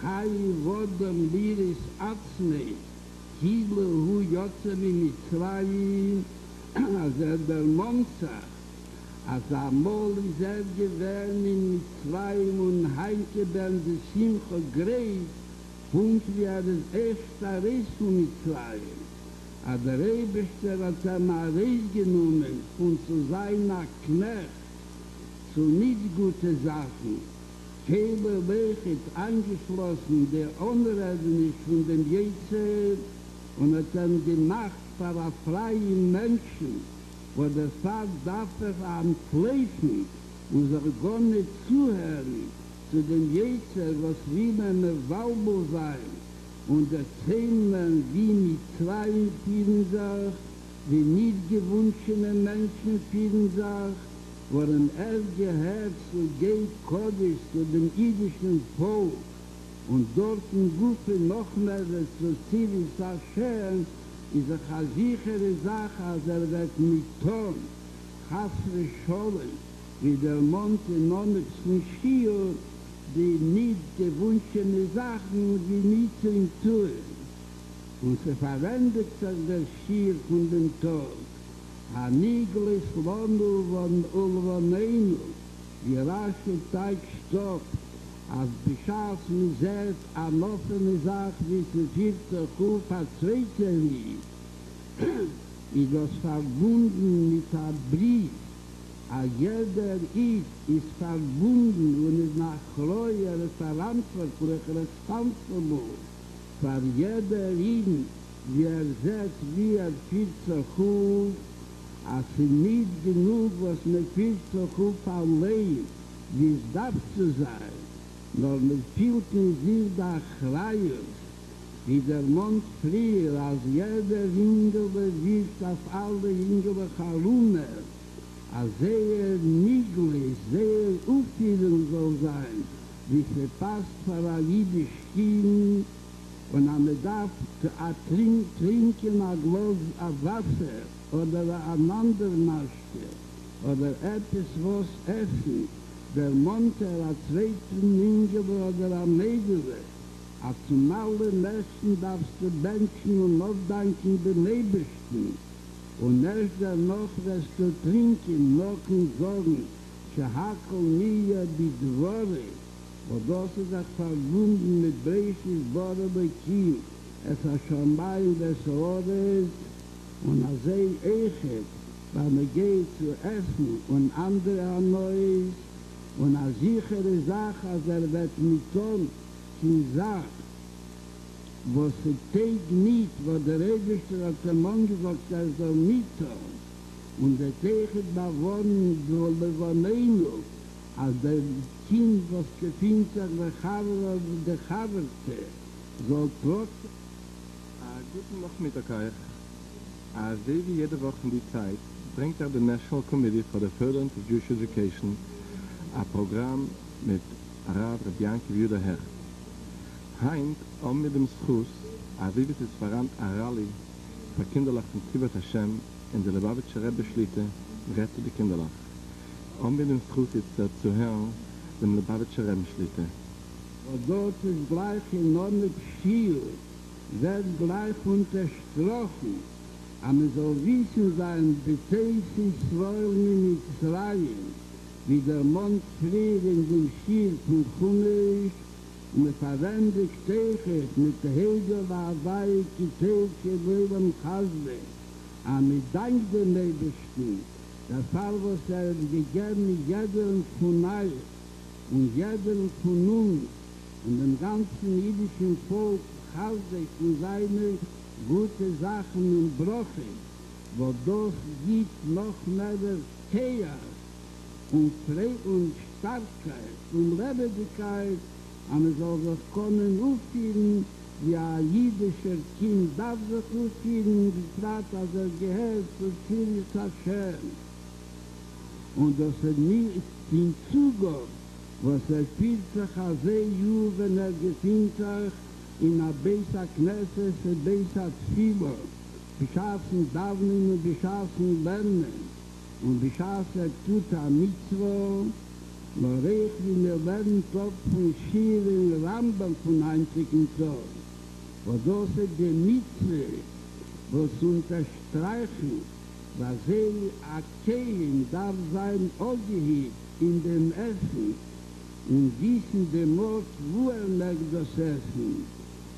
Chai vodam liris atzmei, Kile hu yotze mi Mitzrayim, als der Monza, als amol is gewähren in Mitzrayim und heinke ben de Simcha greis, und wie das erste Reis von Mitzrayim. Aber der Rebester hat mal Reis genommen, und zu seiner Knecht, zu nicht gute Sachen, Keber Lechet angeschlossen, der Unreden ist von dem Jezer, und hat dann gemacht für einen freien Menschen, wo der Vater darf am Pfleifen und soll gar nicht zuhören zu dem Jezer, was wie eine Walbo sein, und erzählen man, wie mit zwei fielen sich, wie nicht gewünschene Menschen fielen sich, worin gehört zu Geit Kodesh, zu dem jüdischen Volk, und dort in Gufe noch mehr zu Zivis Hashem, ist eine sichere Sache, als wird mit Ton, Chasre Scholem, wie der Mond in Onyx von Schio, die nicht gewünschene Sachen, die nicht zu ihm tun. Und sie verwendet sich der Schier von dem Tod. Aniglis Lonu von Ulvaneinu, die rasche Teig stoppt, als beschaß mir selbst an offene Sache, wie sie vierte Kuf hat zweite Lied. Ich das verbunden mit einem Brief, a jeder ist verbunden und ist nach Reue verantwortlich, responsible für jeder wie setzt, wie viel zu Kuf, als sie nicht genug, was mit viel zu Kuf allein, wie es darf zu sein, nur mit vielen sich da Chreius, wie der Mond friert, als jeder Engel wirft auf alle Engel Chaluner, als sehr niedlich, sehr auffiedend soll sein, wie sie passt für ein jüdisch Kind, und am Bedarf trinken ein Glas Wasser, oder ein anderer Maske, oder etwas was essen, der Monte a zweiten Engel oder a Mädel, a zum allen Menschen darfst du Menschen und aufdanken den Ebersten, und erst noch wirst du trinken, noch und sagen, Shehakel Nia Bidwore, wo das ist auch verbunden mit Breishis Bore Bekim, es hat schon bei des Ores, und er sei Eichet, weil man geht zu essen, und andere an Neues, und eine sichere Sache, als wird mit Ton, die sagt, wo sie teig nicht, wo der Rebischter hat der Mann gesagt, soll nicht tun. Und der Teichet bewohnen, soll bewohnen, als der Kind, was gefühlt hat, der Chaverte, soll trotzdem. Guten Nachmittag euch. Wie jede Woche in die Zeit bringt die National Committee for the Furtherance of Jewish Education ein Programm mit Rav Bianchi Judah Herr. Heint, mit dem Schuss, wie es ist voran ein Rallye für Kinderlach von Tivat Hashem in der Lubavitcher Rebbe Schlitte, Rette die Kinderlach. Mit dem Schuss ist zu hören, dem Lubavitcher Rebbe Schlitte. Und dort ist gleich in Nonne Pschiu, wird gleich unterstrochen, aber es soll wissen sein, beteis Israel mit Israel, wie der Mond friert in dem Schild von Chumisch, und es verwendet Stechert mit der Hegel war Weih, Kittelke, Leben, Chasbe, aber mit Dank dem Ebersten, der Fall, was gegeben jedem von euch und jedem von uns und dem ganzen jüdischen Volk Chasbe von seinen guten Sachen und Broche, wo das gibt noch mehr Chaos, und Frei und Starkheit und Lebendigkeit, aber es soll sich kommen aufführen, wie ein jüdischer Kind darf sich aufführen, gefragt, als gehört zu Zivis Hashem. Und dass nicht den Zugang, was fühlt sich als Juh, wenn gefühlt sich in einer Beisa Knesset, in Beisa Tfilah, beschaffen Davnen und beschaffen Lernen. Und beschaß tut Mitzvah, nur recht wie wir werden Topf von Schir in Rambam von einzigen Tag. Wo das ist die Mitzvah, was unterstreichen, was sie erkennen, darf sein Ogehiet in dem Essen und wissen dem Ort, wo legt das Essen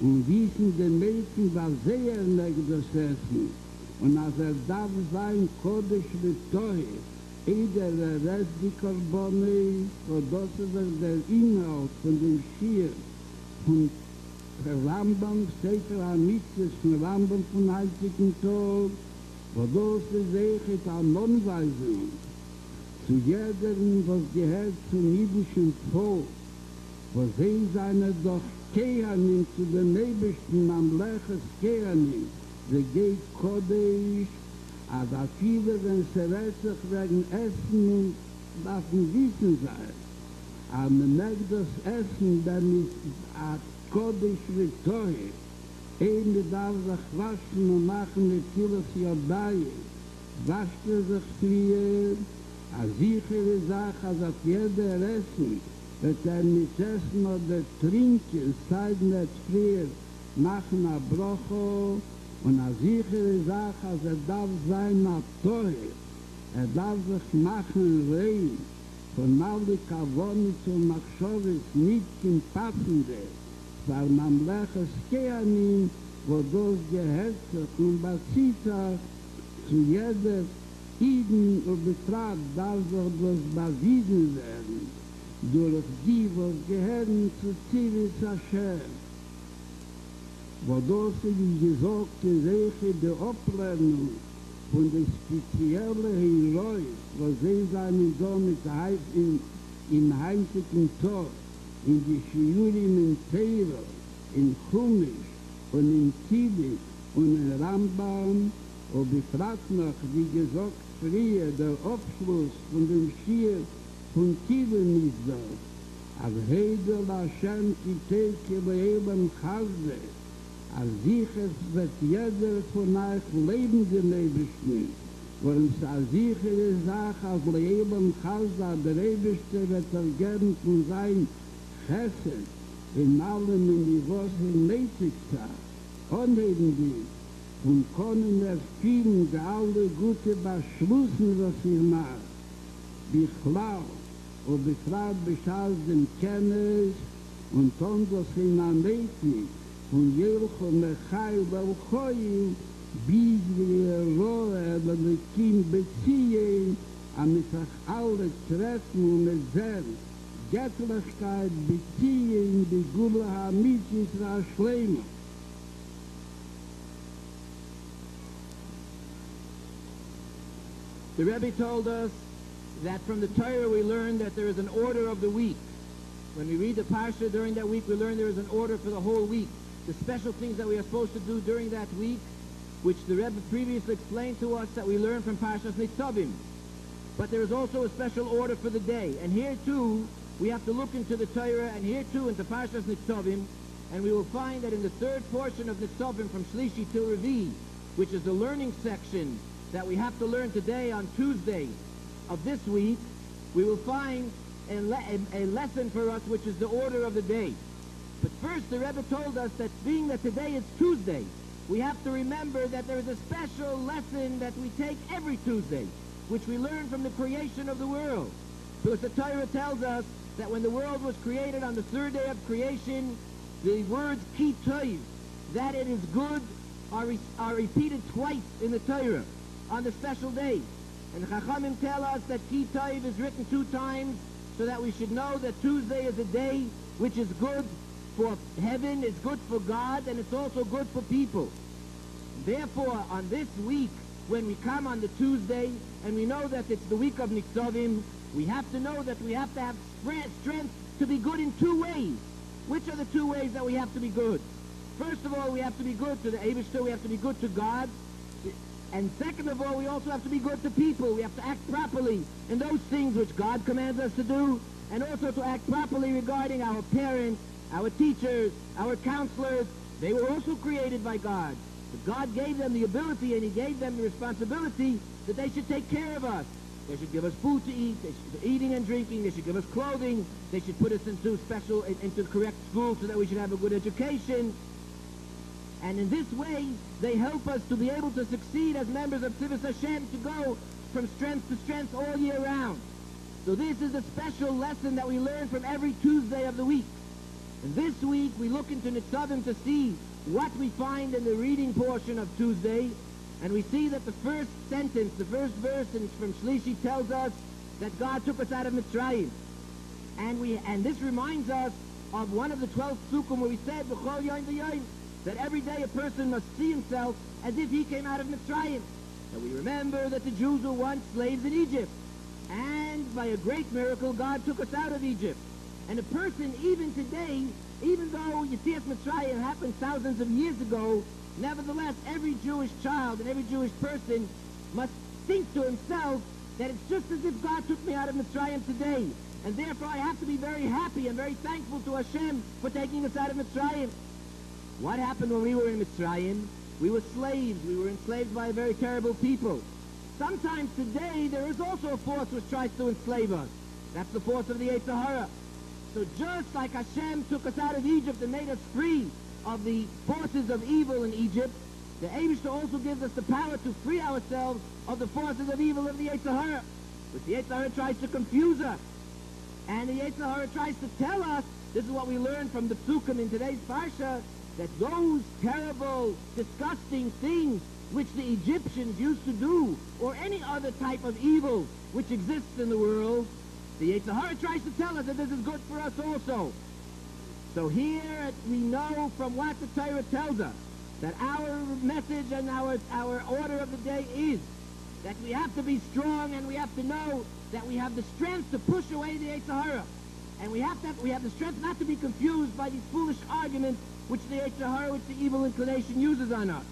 und wissen den Mädchen, was sie legt das Essen. Und als darf sein Kodesh mit Teuer, der Rest die Korbone, wo das ist der Inhalt von dem Schir, von Rambam, Sefer Amitzes, von Rambam von heutigen Tag, wo das ist echt eine Anweisung zu jedem, was gehört zum jüdischen Volk, wo sie seine doch Kehanim zu den Nebesten am Leches Kehanim, sie geht Kodesh, aber viele, wenn sie sich wegen Essen und darf man wissen sein. Aber man merkt das Essen, damit ein Kodesh wird teuer. Eben darf sich waschen und machen mit Tilas Jodai. Wascht sich früher, a sichere Sache, als jeder Essen, wird mit Essen oder Trinken, seit nicht früher, machen a Brocho, und a sichere Sache, als darf sein a teuer. Darf sich machen rein, von alle Kavonit und Machschovis nicht im Passende, weil man leches Keanin, wo das gehört sich und bezieht sich zu jeder Iden und Betrag, darf sich das bewiesen werden, durch die, wo gehören zu Zivis Hashem. Wo das ist gesagt, in Reiche der Oplernung von der speziellen Heroes, wo sie seinen Sohn im heimlichen Tor, in die Shiurim in Teiro, in Chumisch und in Tibet und in Rambam, und befragt noch, wie gesagt, früher der Abschluss von dem Schir von Tibet ist das. Al Heidel Hashem Kiteke Leeben Chazde, als sicher wird jeder von euch leben genebischen, worum es als sichere Sache als Leben Chazda der Rebischte wird gern von sein Chesed in allem in die große Mäßigkeit, unheimlich, und können erfüllen alle gute Beschlüssen, was ihr macht. Bichlau und befragt beschall dem Kennes und Tondos in Ameti und Jelcho Mechai Belchoi bis wir Rohe Belekim beziehen, amit sich alle treffen und mit selbst Göttlichkeit beziehen, die Gula Hamitis Raschleima. The Rebbe told us that from the Torah we learn that there is an order of the week. When we read the Parsha during that week, we learn there is an order for the whole week. The special things that we are supposed to do during that week, which the Rebbe previously explained to us that we learn from Parshas Nitzavim. But there is also a special order for the day. And here too, we have to look into the Torah, and here too into Parshas Nitzavim, and we will find that in the third portion of Nitzavim from Shlishi till Revi, which is the learning section that we have to learn today on Tuesday of this week, we will find a lesson for us, which is the order of the day. But first, the Rebbe told us that being that today is Tuesday, we have to remember that there is a special lesson that we take every Tuesday, which we learn from the creation of the world. Because the Torah tells us that when the world was created on the third day of creation, the words ki toiv, that it is good, are repeated twice in the Torah on the special day. And the Chachamim tell us that Ki Toiv is written 2 times so that we should know that Tuesday is a day which is good for heaven, it's good for God, and it's also good for people. Therefore, on this week, when we come on the Tuesday, and we know that it's the week of Nitzavim, we have to know that we have to have strength to be good in 2 ways. Which are the 2 ways that we have to be good? First of all, we have to be good to the Eibishter, we have to be good to God. And second of all, we also have to be good to people. We have to act properly in those things which God commands us to do, and also to act properly regarding our parents, our teachers, our counselors. They were also created by God. But God gave them the ability, and He gave them the responsibility that they should take care of us. They should give us food to eat, they should be eating and drinking, they should give us clothing, they should put us into correct schools so that we should have a good education. And in this way, they help us to be able to succeed as members of Tzivos Hashem, to go from strength to strength all year round. So this is a special lesson that we learn from every Tuesday of the week. And this week, we look into Nitzavim to see what we find in the reading portion of Tuesday. And we see that the first sentence, the first verse from Shlishi tells us that God took us out of Mitzrayim. And this reminds us of one of the 12 psukim where we said, B'chol yoyim v'yoyim, that every day a person must see himself as if he came out of Mitzrayim. And we remember that the Jews were once slaves in Egypt. And by a great miracle, God took us out of Egypt. And a person, even today, even though Yetzias Mitzrayim happened thousands of years ago, nevertheless, every Jewish child and every Jewish person must think to himself that it's just as if God took me out of Mitzrayim today. And therefore I have to be very happy and very thankful to Hashem for taking us out of Mitzrayim. What happened when we were in Mitzrayim? We were slaves. We were enslaved by a very terrible people. Sometimes today there is also a force which tries to enslave us. That's the force of the Yetzer Hara. So just like Hashem took us out of Egypt and made us free of the forces of evil in Egypt, the Eibishter also gives us the power to free ourselves of the forces of evil of the Yetzer Hara. But the Yetzer Hara tries to confuse us. And the Yetzer Hara tries to tell us, this is what we learned from the Psukim in today's Parsha, that those terrible, disgusting things which the Egyptians used to do, or any other type of evil which exists in the world, the Yetzer Hara tries to tell us that this is good for us also. So here we know from what the Torah tells us, that our message and our order of the day is that we have to be strong and we have to know that we have the strength to push away the Yetzer Hara. And we have the strength not to be confused by these foolish arguments which the Yetzer Hara, which the evil inclination uses on us.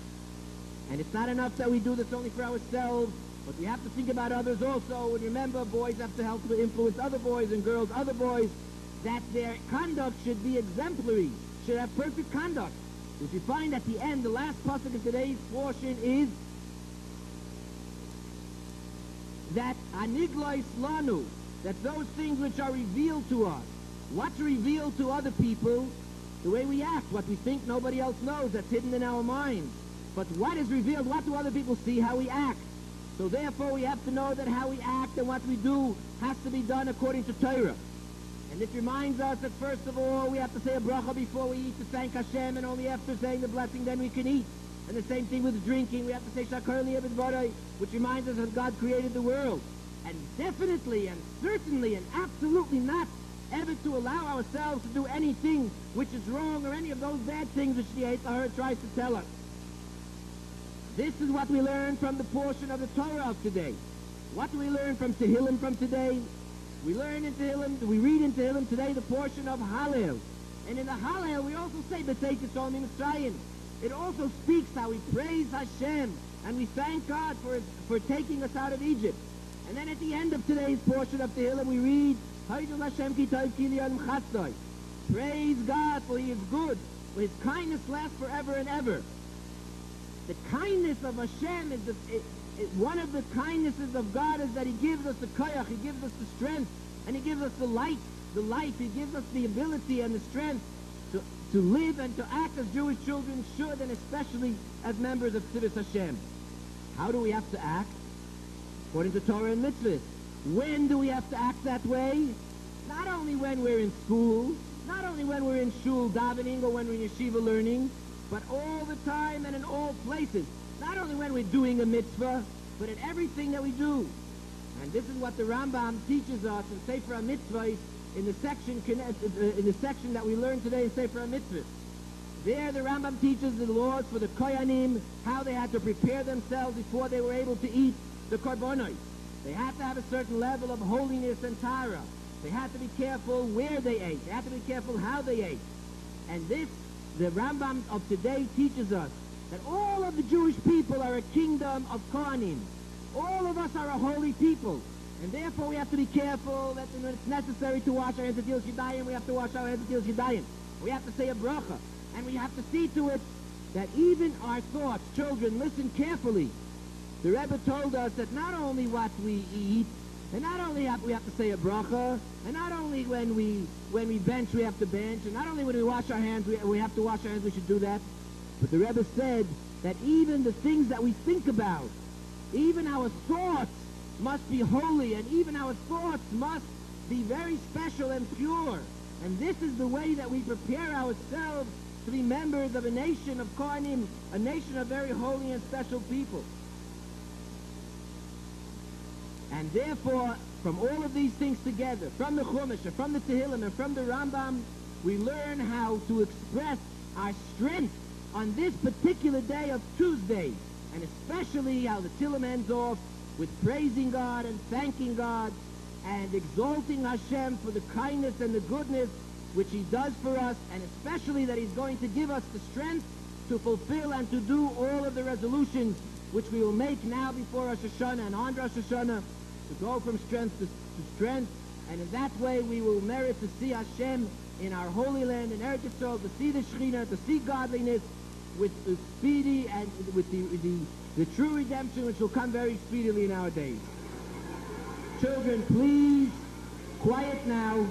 And it's not enough that we do this only for ourselves, but we have to think about others also. And remember, boys have to help to influence other boys and girls, other boys, that their conduct should be exemplary, should have perfect conduct. Which we find at the end, the last pasuk of today's portion is that aniglois lanu, that those things which are revealed to us, what's revealed to other people, the way we act, what we think nobody else knows, that's hidden in our minds. But what is revealed, what do other people see, how we act? So therefore we have to know that how we act and what we do has to be done according to Torah. And this reminds us that first of all we have to say a bracha before we eat to thank Hashem, and only after saying the blessing then we can eat. And the same thing with drinking, we have to say Shakar Li Eved Barai, which reminds us that God created the world. And definitely and certainly and absolutely not ever to allow ourselves to do anything which is wrong or any of those bad things which the Yetzer Hara tries to tell us. This is what we learn from the portion of the Torah of today. What do we learn from Tehillim from today? We learn in Tehillim, we read in Tehillim today the portion of Hallel. And in the Hallel we also say B'Tzeit Yisrael Mitzrayim. It also speaks how we praise Hashem and we thank God for taking us out of Egypt. And then at the end of today's portion of Tehillim we read Haidul Hashem ki tov ki li'olam chasdai. Praise God for He is good, for His kindness lasts forever and ever. The kindness of Hashem is one of the kindnesses of God is that He gives us the koyach, He gives us the strength, and He gives us the light, He gives us the ability and the strength to live and to act as Jewish children should, and especially as members of Tzivos Hashem. How do we have to act? According to Torah and mitzvahs. When do we have to act that way? Not only when we're in school, not only when we're in shul davening or when we're in yeshiva learning, but all the time and in all places. Not only when we're doing a mitzvah, but in everything that we do. And this is what the Rambam teaches us in Sefer HaMitzvah in the section that we learned today in Sefer HaMitzvah. There the Rambam teaches the laws for the Kohanim, how they had to prepare themselves before they were able to eat the korbanos. They had to have a certain level of holiness and tara. They had to be careful where they ate. They had to be careful how they ate. And this, the Rambam of today teaches us that all of the Jewish people are a kingdom of Kohanim. All of us are a holy people. And therefore we have to be careful that when it's necessary to wash our hands at Yom Yadayim, we have to wash our hands at Yom Yadayim. We have to say a bracha. And we have to see to it that even our thoughts, children, listen carefully. The Rebbe told us that not only what we eat, and not only we have to say a bracha, and not only when we bench, we have to bench, and not only when we wash our hands, we have to wash our hands, we should do that. But the Rebbe said that even the things that we think about, even our thoughts must be holy, and even our thoughts must be very special and pure. And this is the way that we prepare ourselves to be members of a nation of Kohanim, a nation of very holy and special people. And therefore, from all of these things together, from the Chumash, and from the Tehillim, and from the Rambam, we learn how to express our strength on this particular day of Tuesday, and especially how the Tehillim ends off with praising God and thanking God and exalting Hashem for the kindness and the goodness which He does for us, and especially that He's going to give us the strength to fulfill and to do all of the resolutions which we will make now before Rosh Hashanah and on Rosh Hashanah, to go from strength to strength, and in that way we will merit to see Hashem in our holy land, in Eretz Yisrael, to see the Shekhinah, to see godliness with the speedy and with the true redemption which will come very speedily in our days. Children, please, quiet now.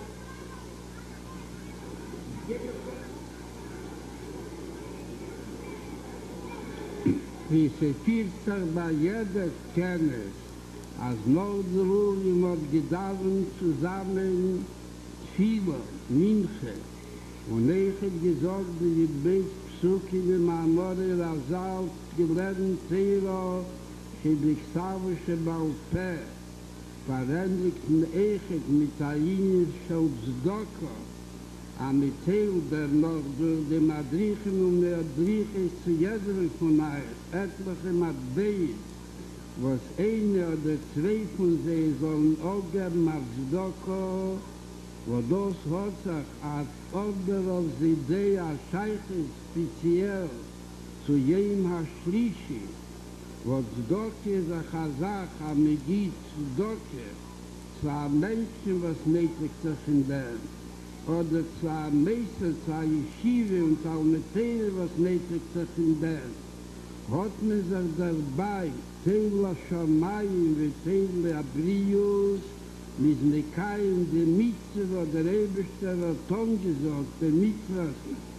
Wie se vierzig bei jeder Kenntnis, als Nordruhl immer gedauert zusammen viele Minche und ich hätte gesagt, die Gebetspsuche in dem Amore Razal gelernt Tero für die Xavische Balpe veränderten Echet mit Ainisch Schulzdoko am Teil der noch durch die Madrichen und der Adriche zu jedem von euch etliche Matbeid, was eine oder zwei von sie sollen auch geben auf Zdoko, wo das hat sich als Order auf die Idee als Scheiche speziell zu jedem Haschlischi, wo Zdoko ist eine Chazach, am Megid Zdoko, zwar Menschen, was nötig sich in der oder zwar Meister, zwar Yeshiva und Talmetere, was nötig sich in der hat man sich dabei Teila Shamayim und Teila Abrius mit Nekaim der Mitzvah, der Eberster hat Tom gesagt, der Mitzvah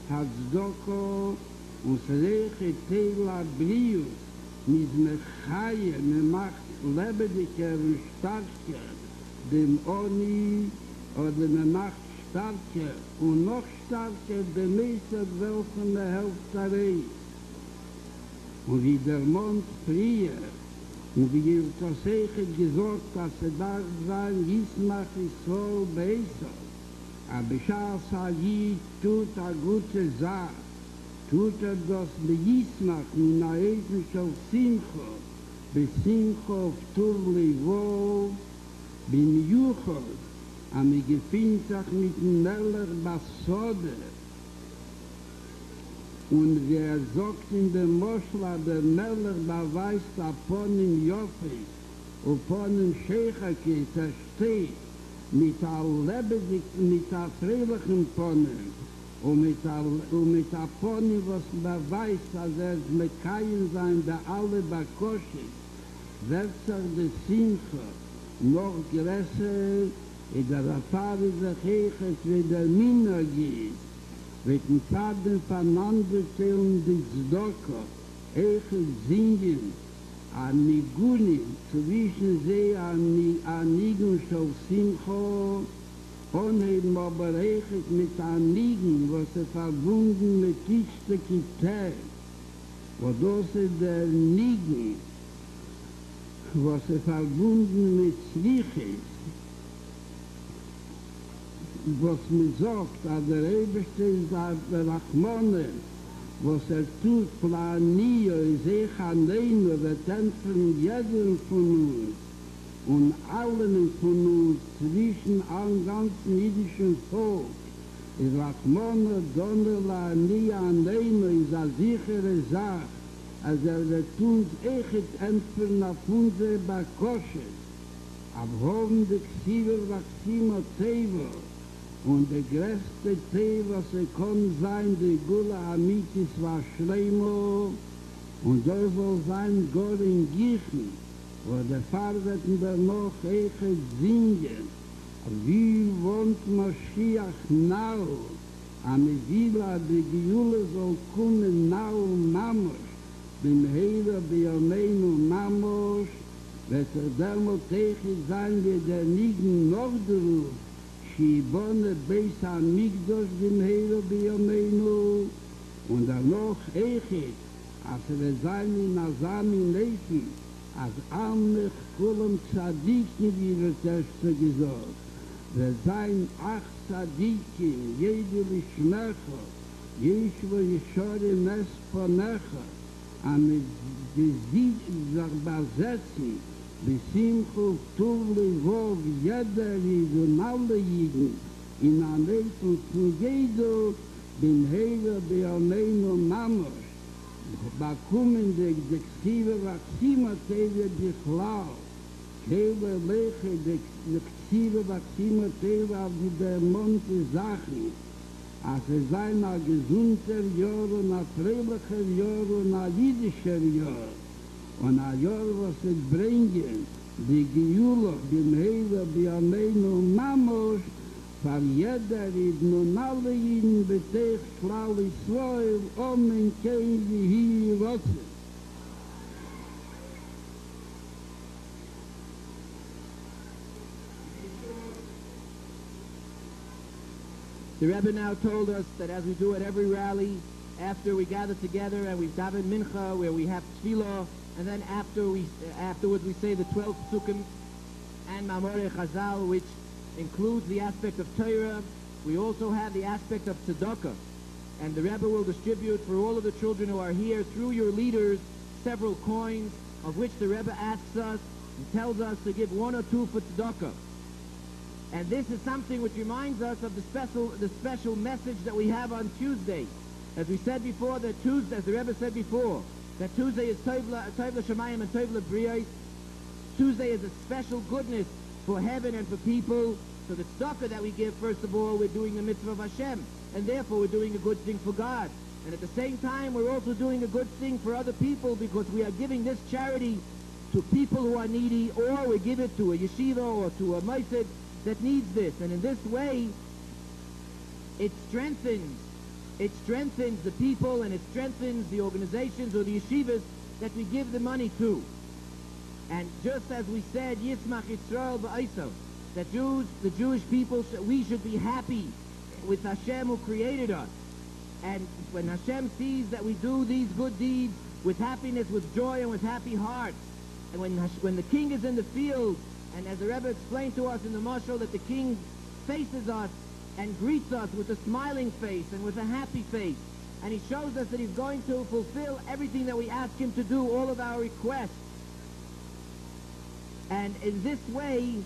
hat Zdoko und Sereche Teila Abrius mit Nekaim, man macht lebendiger und starker dem Oni oder man macht starker und noch starker dem Meister, welchen der Hälfte und wie der Mond frier, und wie ihr das Eichet gesagt, dass da sein, Yismach Yisrael Beiso, aber Schaas Haji tut a gute Sache, tut das bei Yismach, in a Eisen Shal Simcho, bei Simcho auf Turli Wo, bin Juchot, am ich gefind sich mit dem Meller Basode, und wer sagt in dem Moschla, der Meller beweist upon im Jofi, upon im Scheichake, der steht mit der lebendig, mit der freilichen Ponnen und mit der Ponnen, was beweist, als mit keinem sein, der alle Bakoshi, wird sich der Simcha noch größer, in der Rafari sich heichert, wie der Minna geht. Wird mit Faden voneinander zählen die Zdoko, Eichel singen, an Nigunim, zwischen sie an Nigun Shal Simcho, unheben aber Eichel mit an Nigun, was sie verbunden mit Tischte Kittel, wo das ist der Nigun, was sie verbunden mit Zlichis, was mir sagt, dass der Eberste ist der Rachmone, was tut, planiert, sich an den, wird entfernen jeden von uns und allen von uns zwischen allen ganzen jüdischen Volk. Ist Rachmone, Donnerla, nie an den, ist eine sichere Sache, als wird uns echt entfernen auf unsere Bakosche, abhoben die Xiver, Wachsima, Tevo, und der größte Tee, was kann sein, die Gula Amitis war Schleimo, und da soll sein Gott in Gichen, wo der Pfarrer wird noch Eiche singen, wie wohnt Mashiach nau, am Evila, die Giule soll kommen nau Mamosh, dem Heiler, Biomeinu Mamosh, wird dermot Eiche sein, wie der Nigen Nordruf, Shibone Beis HaMikdosh dem Heilo B'Yomeinu und noch Eichet, als sein in Asami Leifen, als Amnech Kulam Tzadikim, wie wird erst gesagt. Sein 8 Tzadikim, jede Lishmecha, Yeshua Yeshore Nes Ponecha, am Gesicht sich besetzen, Besimcho, Tuvli, Vog, jeder Jid und alle Jiden, in einem Leben von Jedo, den Heiler, Beomeinu, Mamosh, bekommen die Xiva, Wachsima, Teile, Bichlau, Kele leche de Ksive Vaxime Tele auf die Dämonte Sachen, als sei ein gesunder Jahr und ein fröhlicher Jahr und ein jüdischer Jahr. Und ein Jahr, was es bringen, die Gejule, die Meile, die Amen und Mamos, für jeder Jeden und alle Jeden betech Klau Israel, Omen, Kein, Yehi, Rotze. The Rebbe now told us that as we do at every rally, after we gather together and we daven mincha, where we have tefillah, and then afterwards we say the 12 psukim and Mamorei Chazal, which includes the aspect of Torah. We also have the aspect of tzedakah, and the Rebbe will distribute for all of the children who are here through your leaders several coins, of which the Rebbe asks us and tells us to give 1 or 2 for tzedakah. And this is something which reminds us of the special message that we have on Tuesday. As we said before, that Tuesday, as the Rebbe said before, that Tuesday is Tov L'Shamayim and Tov L'Briyos. Tuesday is a special goodness for heaven and for people. So the tzedakah that we give, first of all, we're doing the mitzvah of Hashem, and therefore we're doing a good thing for God. And at the same time, we're also doing a good thing for other people, because we are giving this charity to people who are needy, or we give it to a yeshiva or to a mosque that needs this. And in this way, it strengthens the people, and it strengthens the organizations or the yeshivas that we give the money to. And just as we said, Yismach Yisrael ba'Isav, that the Jewish people, we should be happy with Hashem who created us. And when Hashem sees that we do these good deeds with happiness, with joy, and with happy hearts, and when the king is in the field, and as the Rebbe explained to us in the mashal, that the king faces us and greets us with a smiling face and with a happy face, and he shows us that he's going to fulfill everything that we ask him to do, all of our requests. And in this way,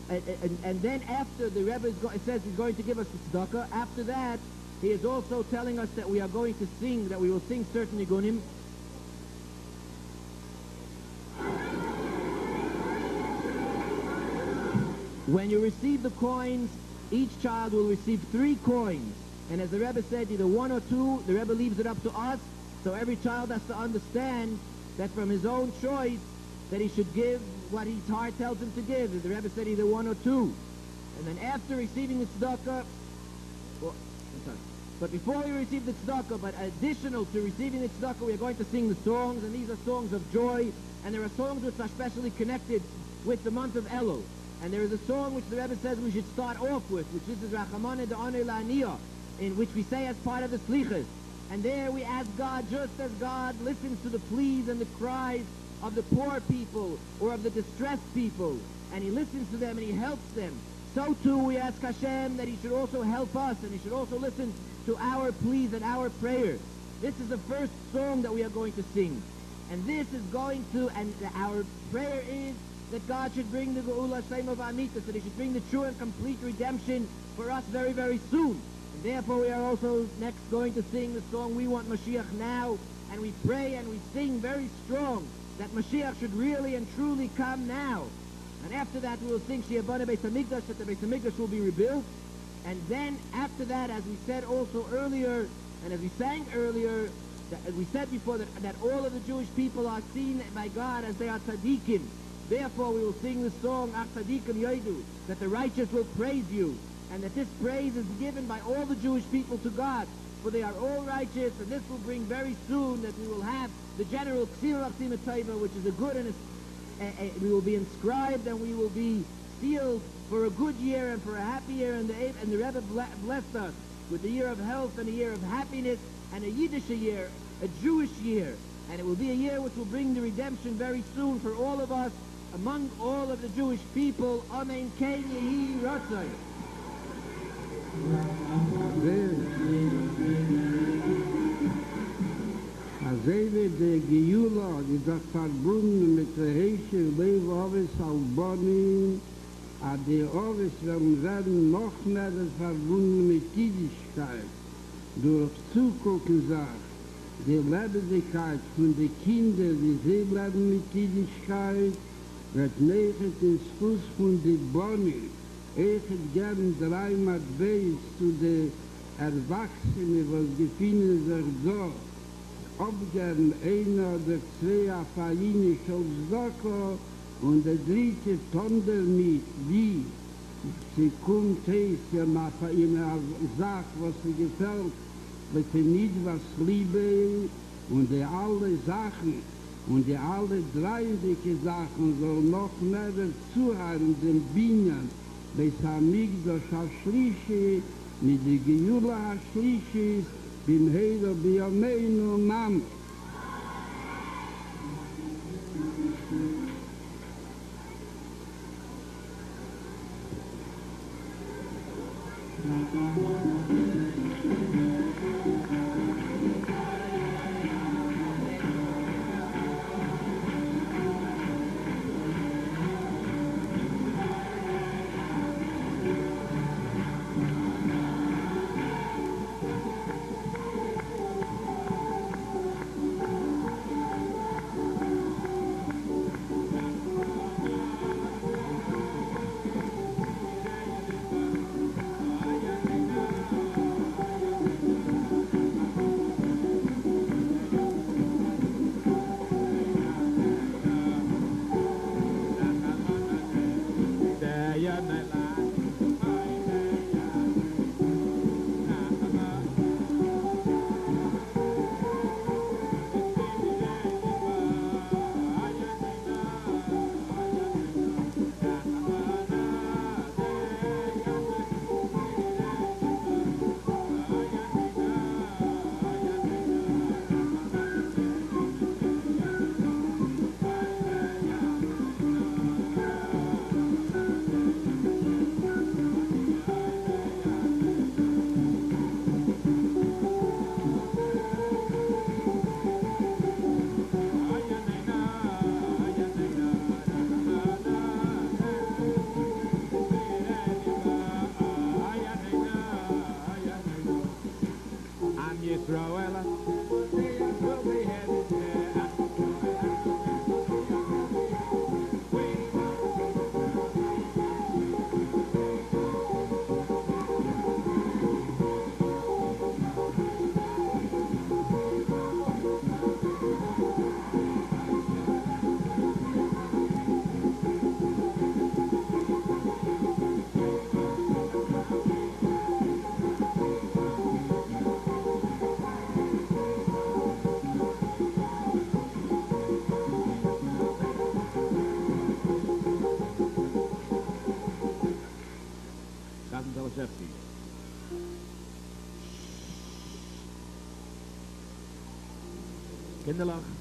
and then after the Rebbe says he's going to give us the tzedakah, after that, he is also telling us that we are going to sing, that we will sing certain nigunim. When you receive the coins, each child will receive 3 coins. And as the Rebbe said, either 1 or 2, the Rebbe leaves it up to us. So every child has to understand that from his own choice, that he should give what his heart tells him to give. As the Rebbe said, either 1 or 2. And then after receiving the tzedakah, but before we receive the tzedakah, but additional to receiving the tzedakah, we are going to sing the songs, and these are songs of joy, and there are songs which are specially connected with the month of Elul. And there is a song which the Rebbe says we should start off with, which is Rachamane Da'anei La'aniyah, in which we say as part of the Slichas. And there we ask God, just as God listens to the pleas and the cries of the poor people or of the distressed people, and he listens to them and he helps them, so too we ask Hashem that he should also help us, and he should also listen to our pleas and our prayers. This is the first song that we are going to sing. And this is going to, and our prayer is that God should bring the Geula Shem of Amitas, that he should bring the true and complete redemption for us very, very soon. And therefore we are also next going to sing the song We Want Mashiach Now, and we pray and we sing very strong that Mashiach should really and truly come now. And after that we will sing She'ebana Beis HaMikdash, that the Beis HaMikdash will be rebuilt. And then after that, as we said also earlier, and as we sang earlier, as we said before, that all of the Jewish people are seen by God as they are tzaddikim. Therefore we will sing the song Ach Tzaddikim Yodu, that the righteous will praise you, and that this praise is given by all the Jewish people to God, for they are all righteous, and this will bring very soon that we will have the general Ksira Achsim Taiva, which is a good, and we will be inscribed, and we will be sealed for a good year and for a happy year, and the Rebbe blessed us with a year of health and a year of happiness and a Yiddish year, a Jewish year, and it will be a year which will bring the redemption very soon for all of us, among all of the Jewish people. Amen. Kein Yehi Ratzai. Azeve de Geula, die das verbunden mit der Heische Leib-Ovis Albonim, a die Ovis werden noch mehr verbunden mit Jüdischkeit. Durch Zugucken sagt, die Lebendigkeit von den Kindern, die sie bleiben mit Jüdischkeit, wird neigt ins Fuß von die Bonnie, ich hätte gern 3 Matbeis zu den Erwachsenen, was gefunden sich da, ob gern einer oder 2 Afalini Scholzdoko und der dritte Tonder mit, wie sie kommt, ja mal in einer Sache, was sie gefällt, bitte nicht was Liebe und die alle Sachen und die alle dreielige Sachen soll noch mehr zuhören, den Binyan, bis Amigdash HaShlishi, mit der Geula HaShlishi, bin Heiler Biyameinu Mam. Kinderlach.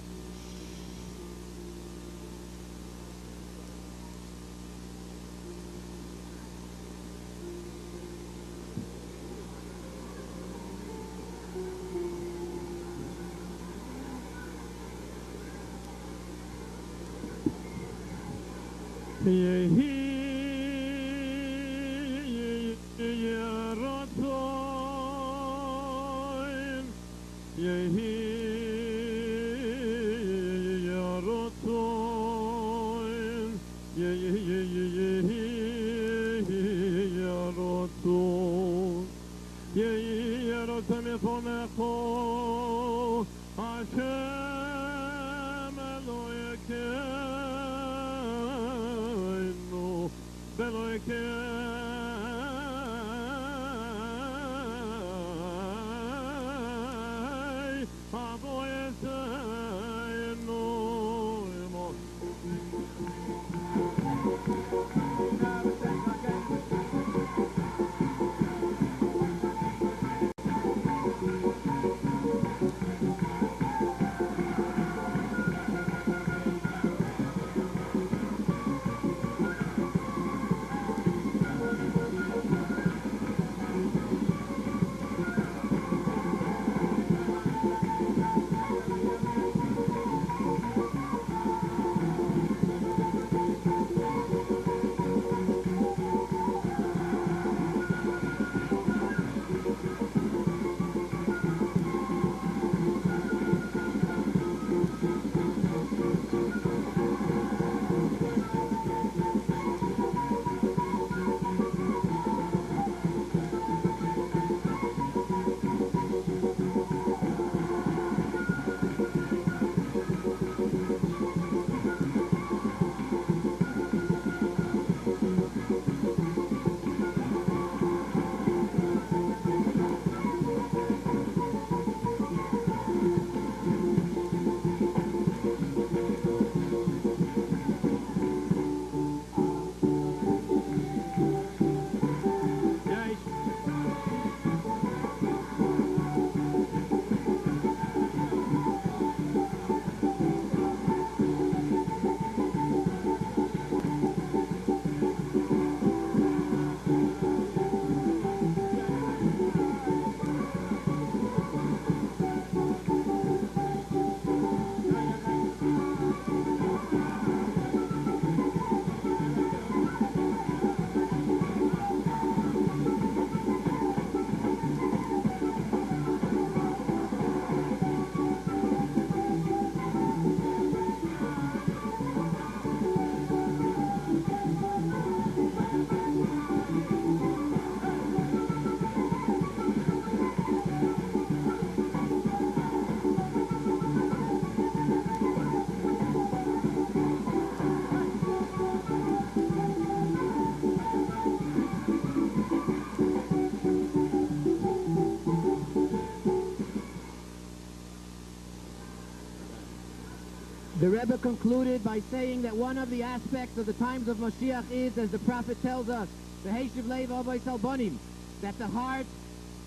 The Rebbe concluded by saying that one of the aspects of the times of Mashiach is, as the prophet tells us, the Heishiv Lev Avos Albanim, that the heart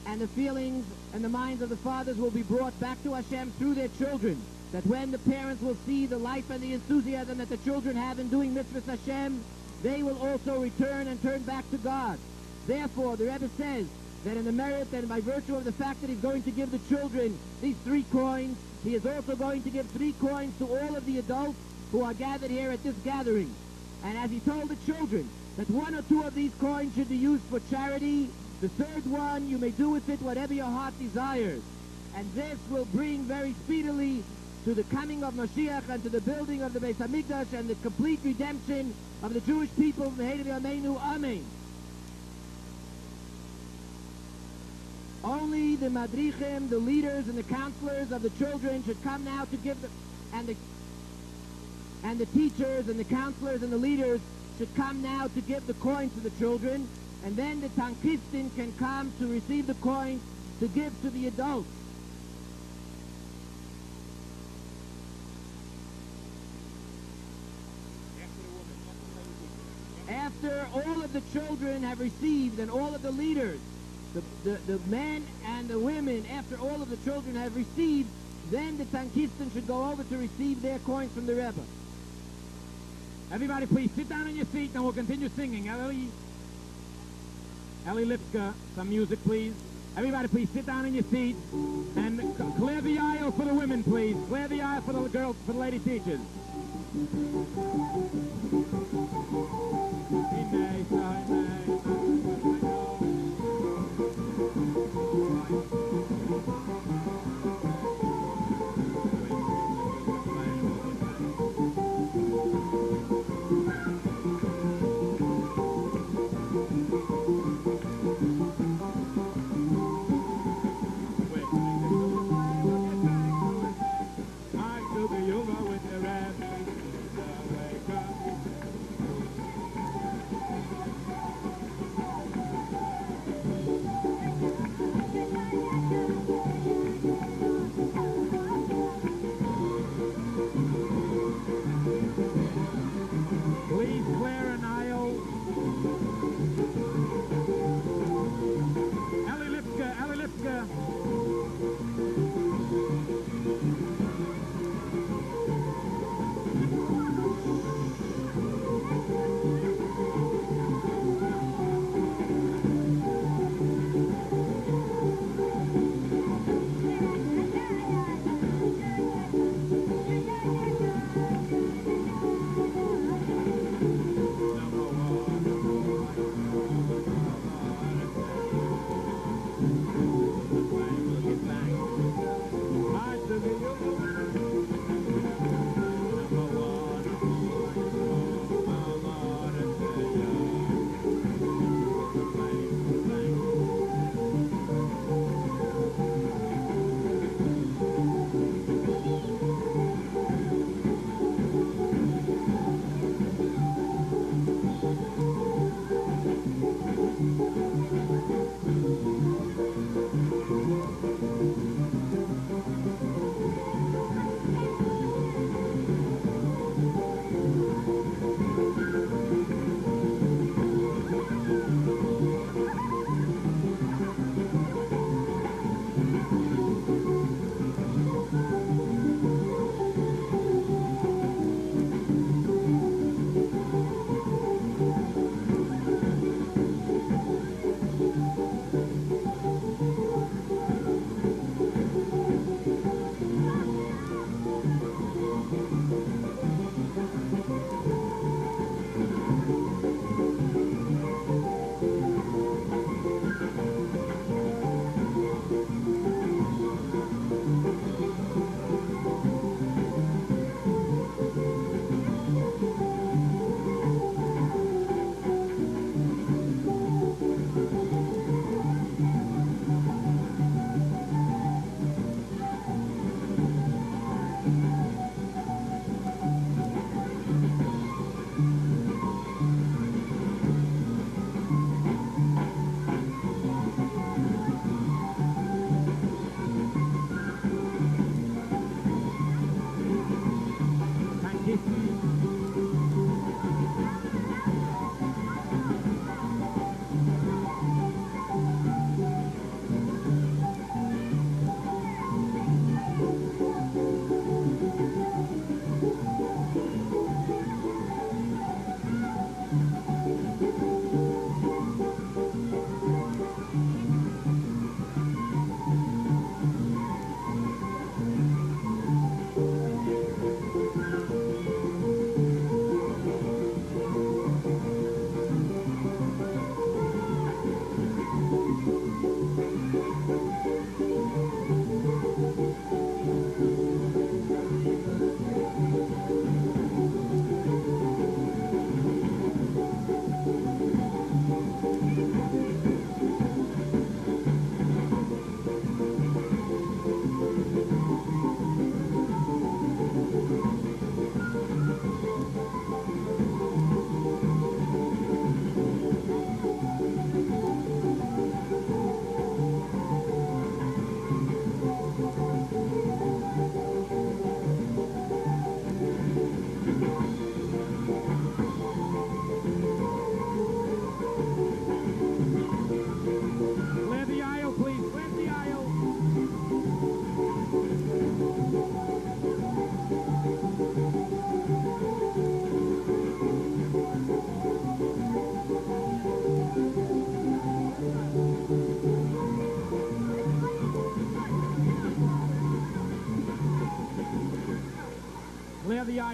and the feelings and the minds of the fathers will be brought back to Hashem through their children. That when the parents will see the life and the enthusiasm that the children have in doing mitzvahs Hashem, they will also return and turn back to God. Therefore, the Rebbe says that in the merit and by virtue of the fact that he's going to give the children these 3 coins, he is also going to give 3 coins to all of the adults who are gathered here at this gathering. And as he told the children that 1 or 2 of these coins should be used for charity, the 3rd one you may do with it whatever your heart desires. And this will bring very speedily to the coming of Mashiach and to the building of the Beis HaMikdash and the complete redemption of the Jewish people from the hate of Yameinu. Amen. Only the madrichim, the leaders and the counselors of the children should come now to give and the teachers and the counselors and the leaders should come now to give the coins to the children, and then the tankistin can come to receive the coins to give to the adults. After all of the children have received and all of the leaders, the men and the women, after all of the children have received, then the tankistin should go over to receive their coins from the Rebbe. Everybody please sit down in your seat and we'll continue singing. Ellie Lipska, some music please. Everybody please sit down in your seat and clear the aisle for the women please. Clear the aisle for the girls, for the lady teachers.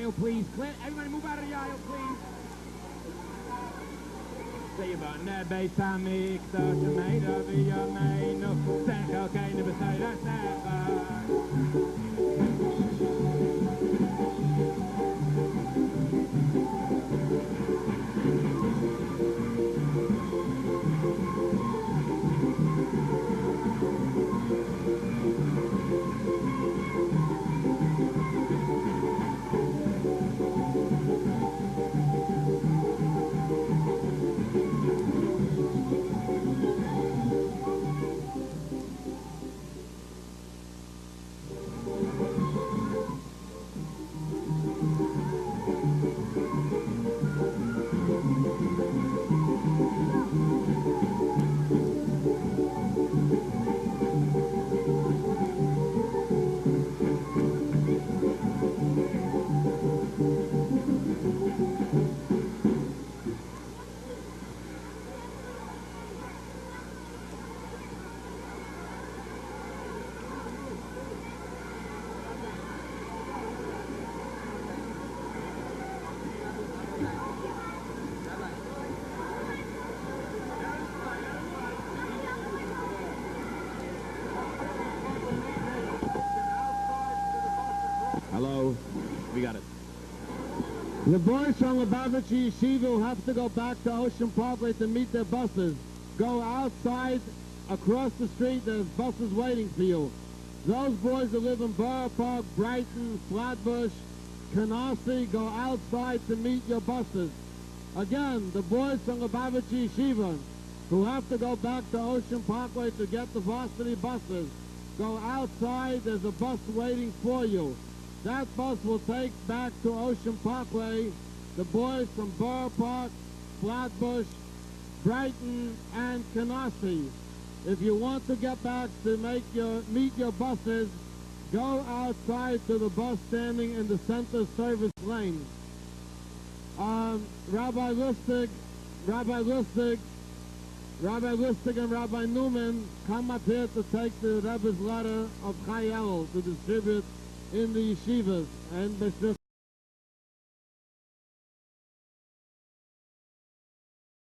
aisle, please. Everybody move out of the aisle, please. Say about Nebe Samik, the tomato via main, Sancho Kane beside us. Hello? We got it. The boys from Lubavitch Yeshiva who have to go back to Ocean Parkway to meet their buses. Go outside, across the street, there's buses waiting for you. Those boys who live in Borough Park, Brighton, Flatbush, Canarsie, go outside to meet your buses. Again, the boys from Lubavitch Yeshiva who have to go back to Ocean Parkway to get the varsity buses, go outside, there's a bus waiting for you. That bus will take back to Ocean Parkway the boys from Borough Park, Flatbush, Brighton, and Canarsie. If you want to get back to meet your buses, go outside to the bus standing in the center service lane. Rabbi Lustig and Rabbi Newman come up here to take the Rebbe's letter of Chai Elul to distribute in the yeshivas and